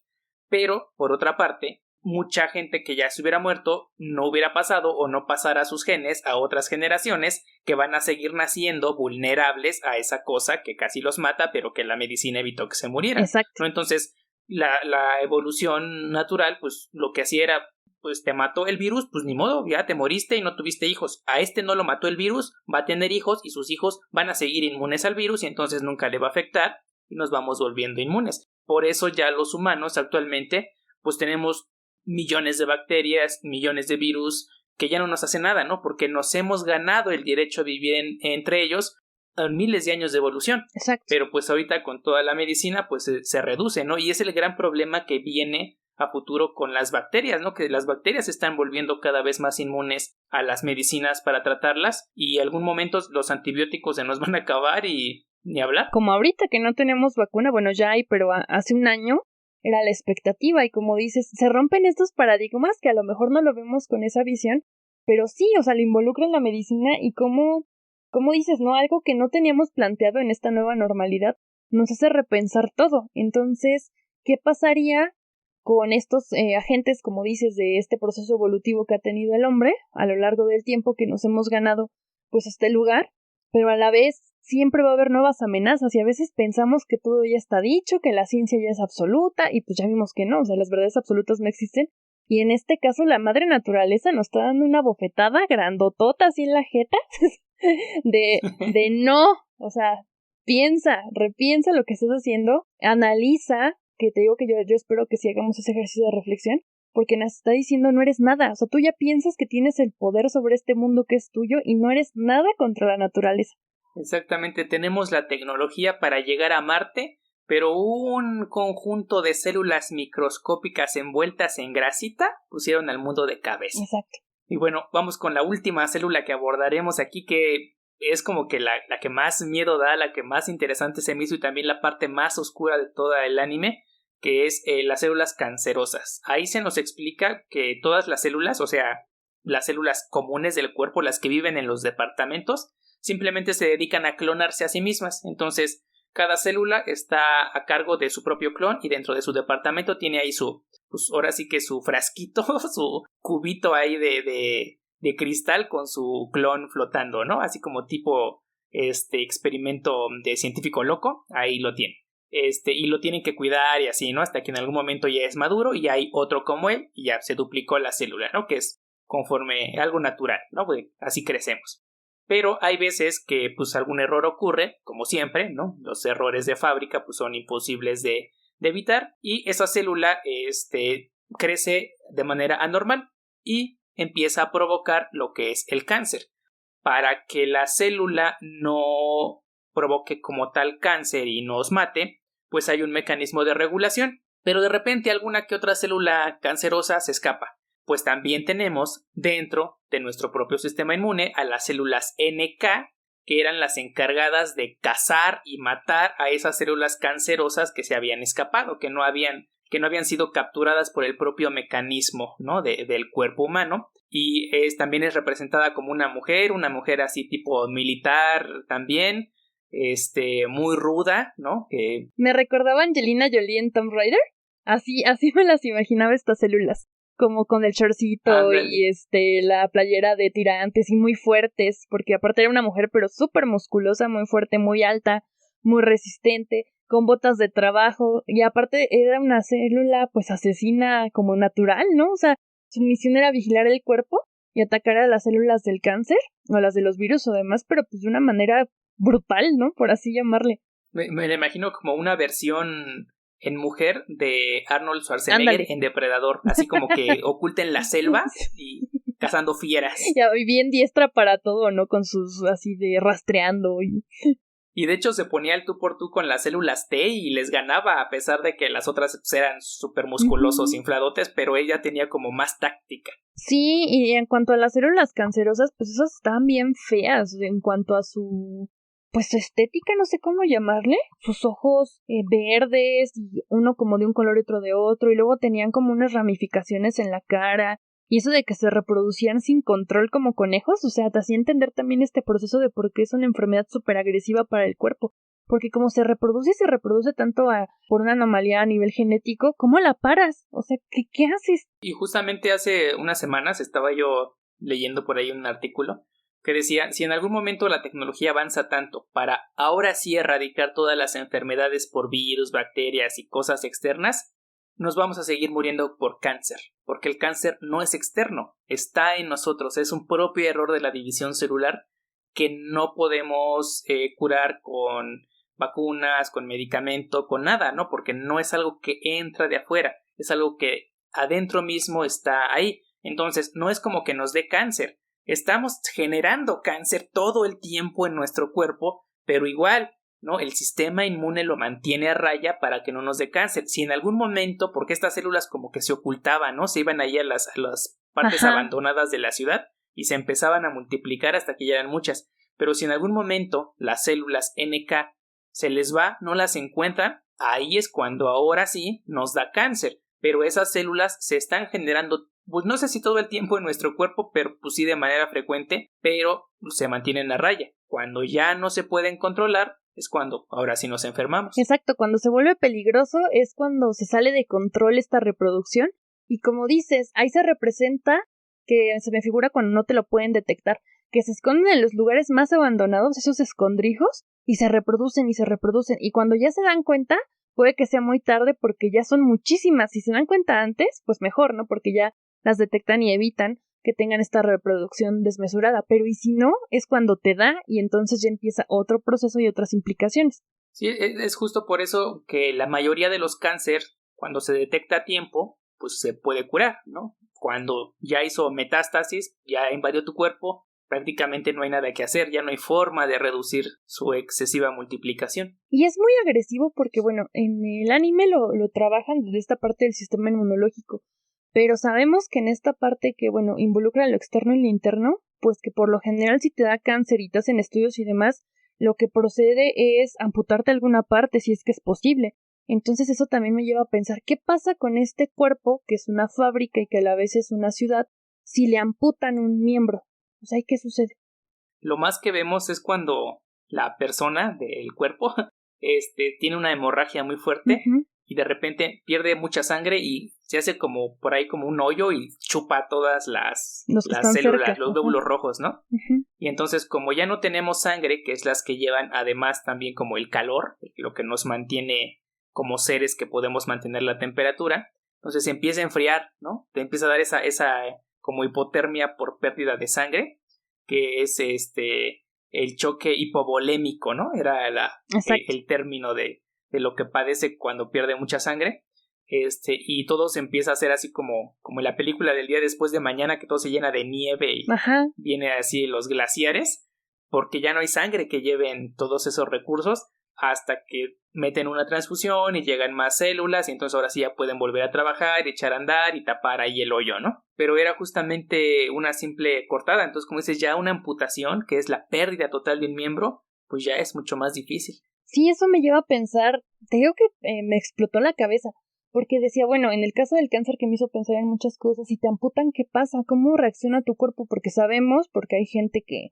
Pero, por otra parte, mucha gente que ya se hubiera muerto no hubiera pasado o no pasara sus genes a otras generaciones que van a seguir naciendo vulnerables a esa cosa que casi los mata, pero que la medicina evitó que se murieran. Exacto. ¿No? Entonces, la evolución natural, pues lo que hacía era, pues te mató el virus, pues ni modo, ya te moriste y no tuviste hijos. A no lo mató el virus, va a tener hijos y sus hijos van a seguir inmunes al virus y entonces nunca le va a afectar y nos vamos volviendo inmunes. Por eso ya los humanos actualmente, pues tenemos millones de bacterias, millones de virus que ya no nos hace nada, ¿no? Porque nos hemos ganado el derecho a vivir entre ellos en miles de años de evolución. Exacto. Pero pues ahorita con toda la medicina pues se reduce, ¿no? Y es el gran problema que viene a futuro con las bacterias, ¿no? Que las bacterias se están volviendo cada vez más inmunes a las medicinas para tratarlas y en algún momento los antibióticos se nos van a acabar y ni hablar. Como ahorita que no tenemos vacuna, bueno, ya hay, pero hace un año era la expectativa y como dices, se rompen estos paradigmas que a lo mejor no lo vemos con esa visión, pero sí, o sea, lo involucra en la medicina y como dices, ¿no? Algo que no teníamos planteado en esta nueva normalidad nos hace repensar todo. Entonces, ¿qué pasaría con estos agentes, como dices, de este proceso evolutivo que ha tenido el hombre a lo largo del tiempo que nos hemos ganado, pues, este lugar? Pero a la vez siempre va a haber nuevas amenazas y a veces pensamos que todo ya está dicho, que la ciencia ya es absoluta y pues ya vimos que no, o sea, las verdades absolutas no existen. Y en este caso la madre naturaleza nos está dando una bofetada grandotota así en la jeta de no, o sea, repiensa lo que estás haciendo, analiza, que te digo que yo espero que sí hagamos ese ejercicio de reflexión, porque nos está diciendo no eres nada, o sea, tú ya piensas que tienes el poder sobre este mundo que es tuyo y no eres nada contra la naturaleza. Exactamente, tenemos la tecnología para llegar a Marte, pero un conjunto de células microscópicas envueltas en grasita pusieron al mundo de cabeza. Exacto. Y bueno, vamos con la última célula que abordaremos aquí, que es como que la que más miedo da, la que más interesante se me hizo y también la parte más oscura de todo el anime, que es las células cancerosas. Ahí se nos explica que todas las células, o sea, las células comunes del cuerpo, las que viven en los departamentos, simplemente se dedican a clonarse a sí mismas. Entonces, cada célula está a cargo de su propio clon y dentro de su departamento tiene ahí pues ahora sí que su frasquito, su cubito ahí de cristal con su clon flotando, ¿no? Así como tipo experimento de científico loco, ahí lo tiene. Y lo tienen que cuidar y así, ¿no? Hasta que en algún momento ya es maduro y hay otro como él y ya se duplicó la célula, ¿no? Que es conforme algo natural, ¿no? Pues así crecemos. Pero hay veces que pues algún error ocurre, como siempre, ¿no? Los errores de fábrica pues son imposibles de evitar y esa célula crece de manera anormal y empieza a provocar lo que es el cáncer. Para que la célula no provoque como tal cáncer y nos mate, pues hay un mecanismo de regulación, pero de repente alguna que otra célula cancerosa se escapa. Pues también tenemos dentro de nuestro propio sistema inmune a las células NK, que eran las encargadas de cazar y matar a esas células cancerosas que se habían escapado, que no habían sido capturadas por el propio mecanismo, ¿no? del cuerpo humano. Y también es representada como una mujer así tipo militar también, muy ruda, ¿no? Me recordaba a Angelina Jolie en Tomb Raider. Así me las imaginaba estas células. Como con el shortcito y la playera de tirantes y muy fuertes, porque aparte era una mujer pero súper musculosa, muy fuerte, muy alta, muy resistente, con botas de trabajo, y aparte era una célula pues asesina como natural, ¿no? O sea, su misión era vigilar el cuerpo y atacar a las células del cáncer, o a las de los virus o demás, pero pues de una manera brutal, ¿no? Por así llamarle. Me lo imagino como una versión en mujer de Arnold Schwarzenegger Ándale. en Depredador, así como que oculta en la selva y cazando fieras. Ya, y bien diestra para todo, ¿no? Con sus así de rastreando y... Y de hecho se ponía el tú por tú con las células T y les ganaba, a pesar de que las otras pues, eran súper musculosos, infladotes, pero ella tenía como más táctica. Sí, y en cuanto a las células cancerosas, pues esas estaban bien feas en cuanto a su, pues su estética, no sé cómo llamarle, sus ojos verdes, y uno como de un color y otro de otro, y luego tenían como unas ramificaciones en la cara, y eso de que se reproducían sin control como conejos, o sea, te hacía entender también este proceso de por qué es una enfermedad súper agresiva para el cuerpo. Porque como se reproduce y se reproduce tanto por una anomalía a nivel genético, ¿cómo la paras? O sea, ¿qué haces? Y justamente hace unas semanas estaba yo leyendo por ahí un artículo que decía, si en algún momento la tecnología avanza tanto para ahora sí erradicar todas las enfermedades por virus, bacterias y cosas externas, nos vamos a seguir muriendo por cáncer, porque el cáncer no es externo, está en nosotros, es un propio error de la división celular que no podemos curar con vacunas, con medicamento, con nada, ¿no? Porque no es algo que entra de afuera, es algo que adentro mismo está ahí. Entonces, no es como que nos dé cáncer. Estamos generando cáncer todo el tiempo en nuestro cuerpo, pero igual, ¿no? El sistema inmune lo mantiene a raya para que no nos dé cáncer. Si en algún momento, porque estas células como que se ocultaban, ¿no? Se iban ahí a las partes abandonadas de la ciudad y se empezaban a multiplicar hasta que ya eran muchas. Pero si en algún momento las células NK se les va, no las encuentran, ahí es cuando ahora sí nos da cáncer. Pero esas células se están generando, pues no sé si todo el tiempo en nuestro cuerpo, pero pues sí de manera frecuente, pero se mantienen a raya. Cuando ya no se pueden controlar, es cuando ahora sí nos enfermamos. Exacto, cuando se vuelve peligroso es cuando se sale de control esta reproducción, y como dices, ahí se representa que se me figura cuando no te lo pueden detectar, que se esconden en los lugares más abandonados, esos escondrijos, y se reproducen, y cuando ya se dan cuenta, puede que sea muy tarde porque ya son muchísimas. Si se dan cuenta antes, pues mejor, ¿no? Porque ya las detectan y evitan que tengan esta reproducción desmesurada. Pero y si no, es cuando te da y entonces ya empieza otro proceso y otras implicaciones. Sí, es justo por eso que la mayoría de los cánceres, cuando se detecta a tiempo, pues se puede curar, ¿no? Cuando ya hizo metástasis, ya invadió tu cuerpo, prácticamente no hay nada que hacer, ya no hay forma de reducir su excesiva multiplicación. Y es muy agresivo porque, bueno, en el anime lo trabajan desde esta parte del sistema inmunológico, pero sabemos que en esta parte que, bueno, involucra lo externo y lo interno, pues que por lo general si te da cáncer y te hacen estudios y demás, lo que procede es amputarte alguna parte si es que es posible. Entonces eso también me lleva a pensar, ¿qué pasa con este cuerpo, que es una fábrica y que a la vez es una ciudad, si le amputan un miembro? O sea, ¿qué sucede? Lo más que vemos es cuando la persona del cuerpo tiene una hemorragia muy fuerte y de repente pierde mucha sangre y se hace como por ahí como un hoyo y chupa todas las células, cerca, los glóbulos rojos, ¿no? Y entonces como ya no tenemos sangre, que es las que llevan además también como el calor, lo que nos mantiene como seres que podemos mantener la temperatura, entonces se empieza a enfriar, ¿no? Te empieza a dar esa como hipotermia por pérdida de sangre, que es el choque hipovolémico, ¿no? Era el término de lo que padece cuando pierde mucha sangre. Y todo se empieza a hacer así como en la película del día después de mañana, que todo se llena de nieve y viene así los glaciares, porque ya no hay sangre que lleven todos esos recursos, hasta que meten una transfusión y llegan más células y entonces ahora sí ya pueden volver a trabajar, echar a andar y tapar ahí el hoyo, ¿no? Pero era justamente una simple cortada, entonces como dices, ya una amputación, que es la pérdida total de un miembro, pues ya es mucho más difícil. Sí, eso me lleva a pensar, te digo que me explotó la cabeza, porque decía, bueno, en el caso del cáncer que me hizo pensar en muchas cosas, si te amputan, ¿qué pasa? ¿Cómo reacciona tu cuerpo? Porque sabemos, porque hay gente que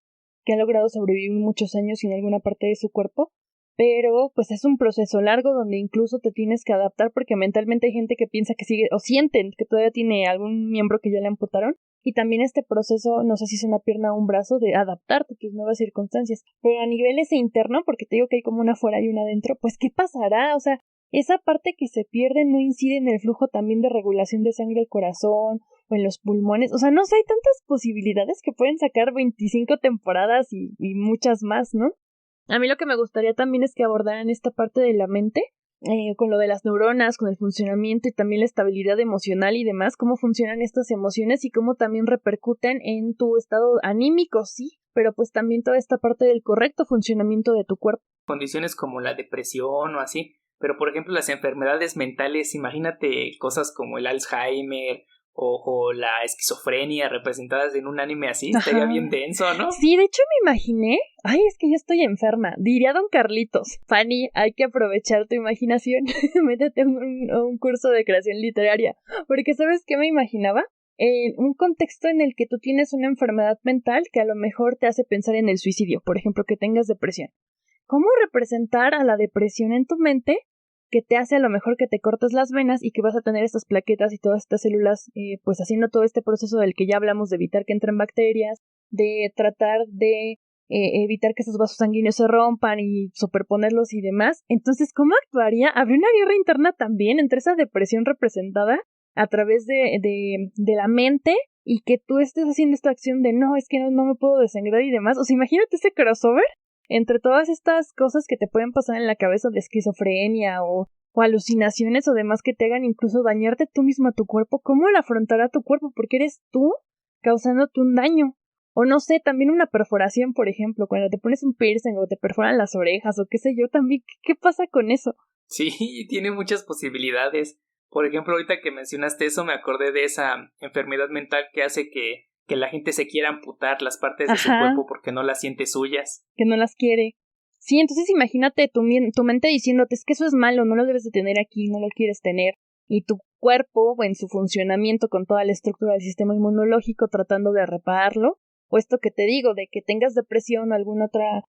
ha logrado sobrevivir muchos años sin alguna parte de su cuerpo, pero pues es un proceso largo donde incluso te tienes que adaptar porque mentalmente hay gente que piensa que sigue o sienten que todavía tiene algún miembro que ya le amputaron y también este proceso, no sé si es una pierna o un brazo, de adaptarte a tus nuevas circunstancias. Pero a nivel ese interno, porque te digo que hay como una afuera y una adentro, pues ¿qué pasará? O sea, esa parte que se pierde no incide en el flujo también de regulación de sangre al corazón o en los pulmones. O sea, no sé, hay tantas posibilidades que pueden sacar 25 temporadas y muchas más, ¿no? A mí lo que me gustaría también es que abordaran esta parte de la mente, con lo de las neuronas, con el funcionamiento y también la estabilidad emocional y demás, cómo funcionan estas emociones y cómo también repercuten en tu estado anímico, sí, pero pues también toda esta parte del correcto funcionamiento de tu cuerpo. Condiciones como la depresión o así, pero por ejemplo las enfermedades mentales, imagínate cosas como el Alzheimer o la esquizofrenia representadas en un anime así, estaría bien denso, ¿no? Sí, de hecho me imaginé, ay, es que yo estoy enferma, diría don Carlitos, Fanny, hay que aprovechar tu imaginación, métete a un curso de creación literaria, porque ¿sabes qué me imaginaba? En un contexto en el que tú tienes una enfermedad mental que a lo mejor te hace pensar en el suicidio, por ejemplo, que tengas depresión. ¿Cómo representar a la depresión en tu mente que te hace a lo mejor que te cortes las venas y que vas a tener estas plaquetas y todas estas células, pues haciendo todo este proceso del que ya hablamos, de evitar que entren bacterias, de tratar de evitar que esos vasos sanguíneos se rompan y superponerlos y demás? Entonces, ¿cómo actuaría? ¿Habría una guerra interna también entre esa depresión representada a través de la mente y que tú estés haciendo esta acción de no, es que no me puedo desangrar y demás? O sea, imagínate ese crossover entre todas estas cosas que te pueden pasar en la cabeza de esquizofrenia o alucinaciones o demás que te hagan incluso dañarte tú mismo a tu cuerpo. ¿Cómo lo afrontará tu cuerpo? Porque eres tú causándote un daño. O no sé, también una perforación, por ejemplo, cuando te pones un piercing o te perforan las orejas o qué sé yo, también, ¿qué pasa con eso? Sí, tiene muchas posibilidades. Por ejemplo, ahorita que mencionaste eso, me acordé de esa enfermedad mental que hace que la gente se quiera amputar las partes de su cuerpo porque no las siente suyas. Que no las quiere. Sí, entonces imagínate tu mente diciéndote, es que eso es malo, no lo debes de tener aquí, no lo quieres tener. Y tu cuerpo, en su funcionamiento con toda la estructura del sistema inmunológico, tratando de repararlo. O esto que te digo, de que tengas depresión o alguna otra,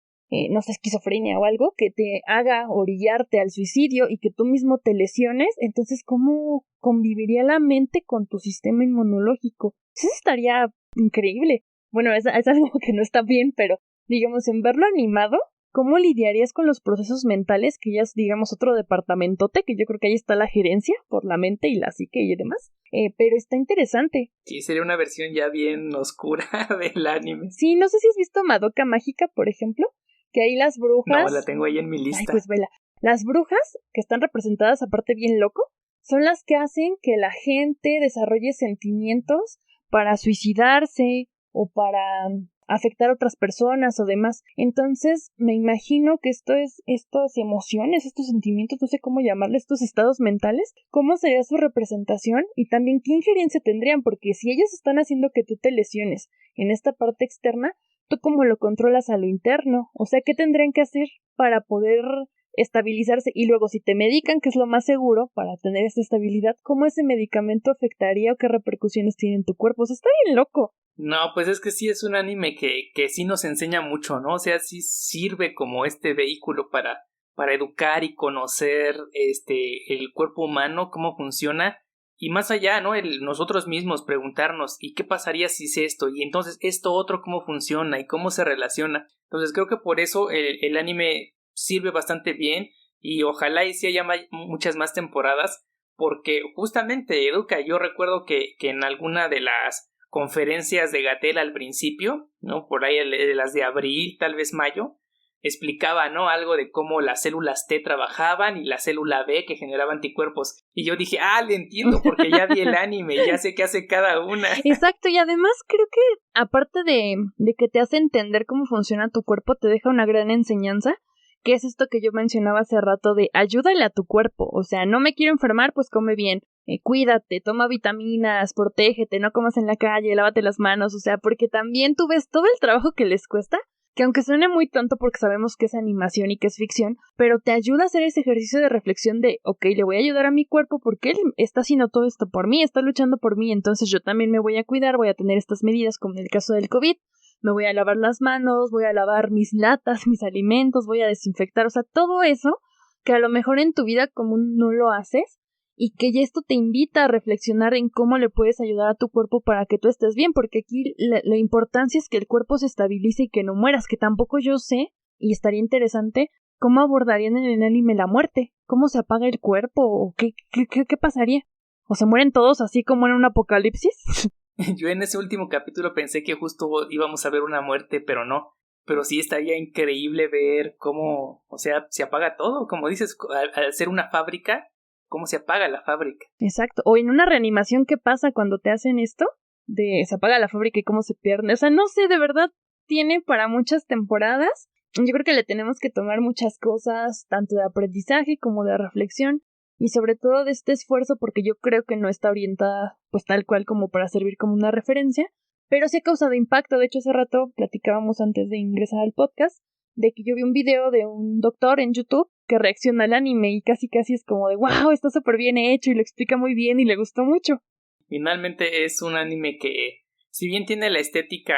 no sé, esquizofrenia o algo, que te haga orillarte al suicidio y que tú mismo te lesiones. Entonces, ¿cómo conviviría la mente con tu sistema inmunológico? Eso estaría increíble. Bueno, es algo que no está bien, pero digamos, en verlo animado, ¿cómo lidiarías con los procesos mentales? Que ya es, digamos, otro departamentote, que yo creo que ahí está la gerencia por la mente y la psique y demás. Pero está interesante. Sí, sería una versión ya bien oscura del anime. Sí, no sé si has visto Madoka Mágica, por ejemplo, que ahí las brujas... No, la tengo ahí en mi lista. Ay, pues vela. Las brujas, que están representadas aparte bien loco, son las que hacen que la gente desarrolle sentimientos para suicidarse o para afectar a otras personas o demás. Entonces, me imagino que estas emociones, estos sentimientos, no sé cómo llamarles, estos estados mentales, ¿cómo sería su representación? Y también, ¿qué injerencia tendrían? Porque si ellos están haciendo que tú te lesiones en esta parte externa, ¿tú cómo lo controlas a lo interno? O sea, ¿qué tendrían que hacer para poder estabilizarse? Y luego, si te medican, que es lo más seguro para tener esta estabilidad, ¿cómo ese medicamento afectaría o qué repercusiones tiene en tu cuerpo? O sea, está bien loco. No, pues es que sí es un anime que sí nos enseña mucho, ¿no? O sea, sí sirve como este vehículo para educar y conocer el cuerpo humano, cómo funciona, y más allá, ¿no? Nosotros mismos preguntarnos, ¿y qué pasaría si es esto? Y entonces, ¿esto otro cómo funciona y cómo se relaciona? Entonces creo que por eso el anime sirve bastante bien, y ojalá y sí haya muchas más temporadas, porque justamente educa. Yo recuerdo que en alguna de las conferencias de Gatell al principio, ¿no? Por ahí de las de abril, tal vez mayo, explicaba, ¿no? Algo de cómo las células T trabajaban y la célula B que generaba anticuerpos. Y yo dije, le entiendo porque ya vi el anime y ya sé qué hace cada una. Exacto, y además creo que aparte de que te hace entender cómo funciona tu cuerpo, te deja una gran enseñanza, que es esto que yo mencionaba hace rato de ayúdale a tu cuerpo. O sea, no me quiero enfermar, pues come bien. Cuídate, toma vitaminas, protégete, no comas en la calle, lávate las manos, o sea, porque también tú ves todo el trabajo que les cuesta, que aunque suene muy tonto porque sabemos que es animación y que es ficción, pero te ayuda a hacer ese ejercicio de reflexión de, ok, le voy a ayudar a mi cuerpo porque él está haciendo todo esto por mí, está luchando por mí, entonces yo también me voy a cuidar, voy a tener estas medidas como en el caso del COVID, me voy a lavar las manos, voy a lavar mis latas, mis alimentos, voy a desinfectar, o sea, todo eso que a lo mejor en tu vida común no lo haces, y que ya esto te invita a reflexionar en cómo le puedes ayudar a tu cuerpo para que tú estés bien, porque aquí la importancia es que el cuerpo se estabilice y que no mueras, que tampoco yo sé, y estaría interesante, cómo abordarían en el anime la muerte, cómo se apaga el cuerpo, o qué pasaría, o se mueren todos así como en un apocalipsis. Yo en ese último capítulo pensé que justo íbamos a ver una muerte, pero no. Pero sí estaría increíble ver cómo, o sea, se apaga todo, como dices, al ser una fábrica, cómo se apaga la fábrica. Exacto, o en una reanimación, ¿qué pasa cuando te hacen esto? Se apaga la fábrica y cómo se pierde. O sea, no sé, de verdad tiene para muchas temporadas. Yo creo que le tenemos que tomar muchas cosas, tanto de aprendizaje como de reflexión, y sobre todo de este esfuerzo, porque yo creo que no está orientada pues tal cual como para servir como una referencia, pero sí ha causado impacto. De hecho, hace rato platicábamos antes de ingresar al podcast de que yo vi un video de un doctor en YouTube que reacciona al anime y casi es como de wow, está súper bien hecho y lo explica muy bien y le gustó mucho. Finalmente es un anime que, si bien tiene la estética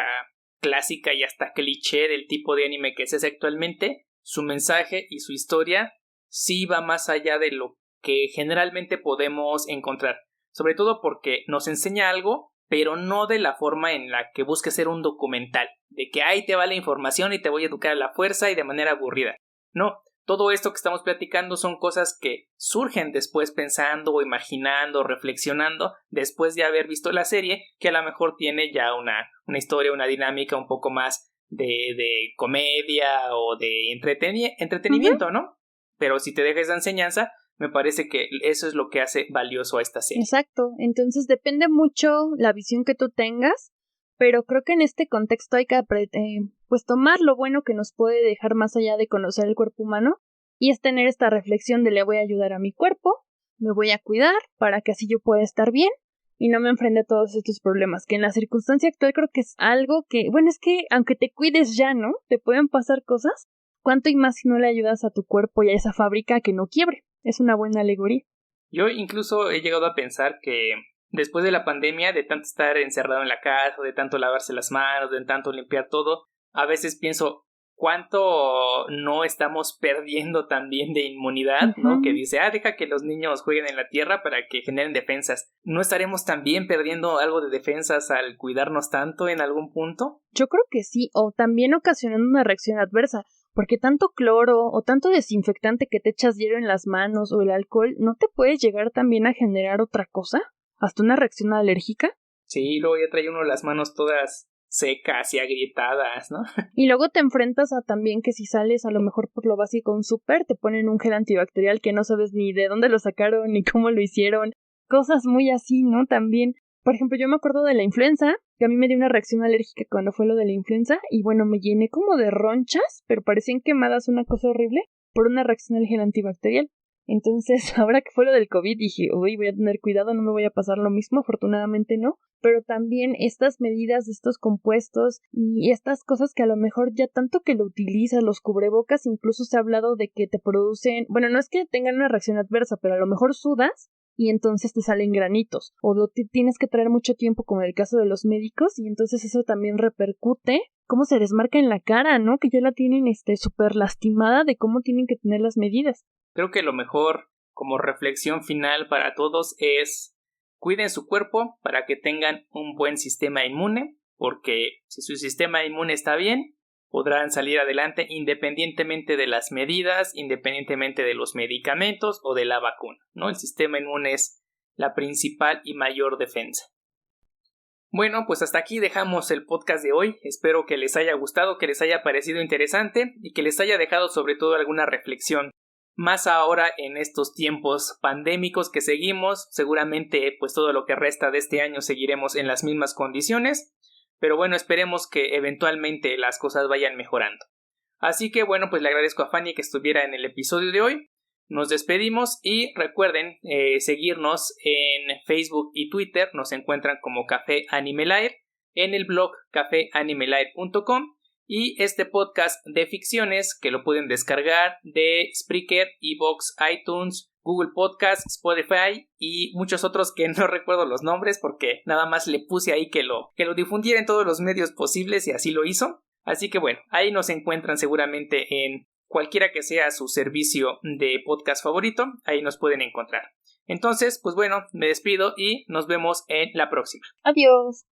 clásica y hasta cliché del tipo de anime que es actualmente, su mensaje y su historia sí va más allá de lo que generalmente podemos encontrar, sobre todo porque nos enseña algo, pero no de la forma en la que busca ser un documental, de que ahí te va la información y te voy a educar a la fuerza y de manera aburrida. No, todo esto que estamos platicando son cosas que surgen después pensando o imaginando, reflexionando, después de haber visto la serie, que a lo mejor tiene ya una historia, una dinámica un poco más de comedia o de entretenimiento, ¿no? Pero si te deja esa enseñanza, me parece que eso es lo que hace valioso a esta serie. Exacto, entonces depende mucho la visión que tú tengas, pero creo que en este contexto hay que pues tomar lo bueno que nos puede dejar más allá de conocer el cuerpo humano, y es tener esta reflexión de le voy a ayudar a mi cuerpo, me voy a cuidar para que así yo pueda estar bien y no me enfrente a todos estos problemas, que en la circunstancia actual creo que es algo que, bueno, es que aunque te cuides ya, ¿no? Te pueden pasar cosas, ¿cuánto y más si no le ayudas a tu cuerpo y a esa fábrica a que no quiebre? Es una buena alegoría. Yo incluso he llegado a pensar que después de la pandemia, de tanto estar encerrado en la casa, de tanto lavarse las manos, de tanto limpiar todo, a veces pienso cuánto no estamos perdiendo también de inmunidad, ¿no? Que dice, deja que los niños jueguen en la tierra para que generen defensas. ¿No estaremos también perdiendo algo de defensas al cuidarnos tanto en algún punto? Yo creo que sí, o también ocasionando una reacción adversa, porque tanto cloro o tanto desinfectante que te echas diario en las manos o el alcohol, ¿no te puede llegar también a generar otra cosa? ¿Hasta una reacción alérgica? Sí, luego ya trae uno las manos todas secas y agrietadas, ¿no? Y luego te enfrentas a también que si sales a lo mejor por lo básico a un súper, te ponen un gel antibacterial que no sabes ni de dónde lo sacaron ni cómo lo hicieron. Cosas muy así, ¿no? También, por ejemplo, yo me acuerdo de la influenza, que a mí me dio una reacción alérgica cuando fue lo de la influenza, y bueno, me llené como de ronchas, pero parecían quemadas, una cosa horrible, por una reacción al gel antibacterial. Entonces, ahora que fue lo del COVID, dije, uy, voy a tener cuidado, no me voy a pasar lo mismo, afortunadamente no. Pero también estas medidas de estos compuestos y estas cosas que a lo mejor ya tanto que lo utilizas, los cubrebocas, incluso se ha hablado de que te producen, bueno, no es que tengan una reacción adversa, pero a lo mejor sudas y entonces te salen granitos, o tienes que traer mucho tiempo, como en el caso de los médicos, y entonces eso también repercute cómo se les marca en la cara, ¿no? Que ya la tienen súper lastimada de cómo tienen que tener las medidas. Creo que lo mejor como reflexión final para todos es cuiden su cuerpo para que tengan un buen sistema inmune, porque si su sistema inmune está bien, podrán salir adelante independientemente de las medidas, independientemente de los medicamentos o de la vacuna, ¿no? El sistema inmune es la principal y mayor defensa. Bueno, pues hasta aquí dejamos el podcast de hoy. Espero que les haya gustado, que les haya parecido interesante y que les haya dejado sobre todo alguna reflexión. Más ahora en estos tiempos pandémicos que seguimos, seguramente pues todo lo que resta de este año seguiremos en las mismas condiciones, pero bueno, esperemos que eventualmente las cosas vayan mejorando. Así que bueno, pues le agradezco a Fanny que estuviera en el episodio de hoy. Nos despedimos y recuerden seguirnos en Facebook y Twitter, nos encuentran como Café Anime Lair, en el blog cafeanimelair.com. Y este podcast de ficciones que lo pueden descargar de Spreaker, iVoox, iTunes, Google Podcast, Spotify y muchos otros que no recuerdo los nombres porque nada más le puse ahí que lo difundiera en todos los medios posibles y así lo hizo. Así que bueno, ahí nos encuentran seguramente en cualquiera que sea su servicio de podcast favorito, ahí nos pueden encontrar. Entonces, pues bueno, me despido y nos vemos en la próxima. Adiós.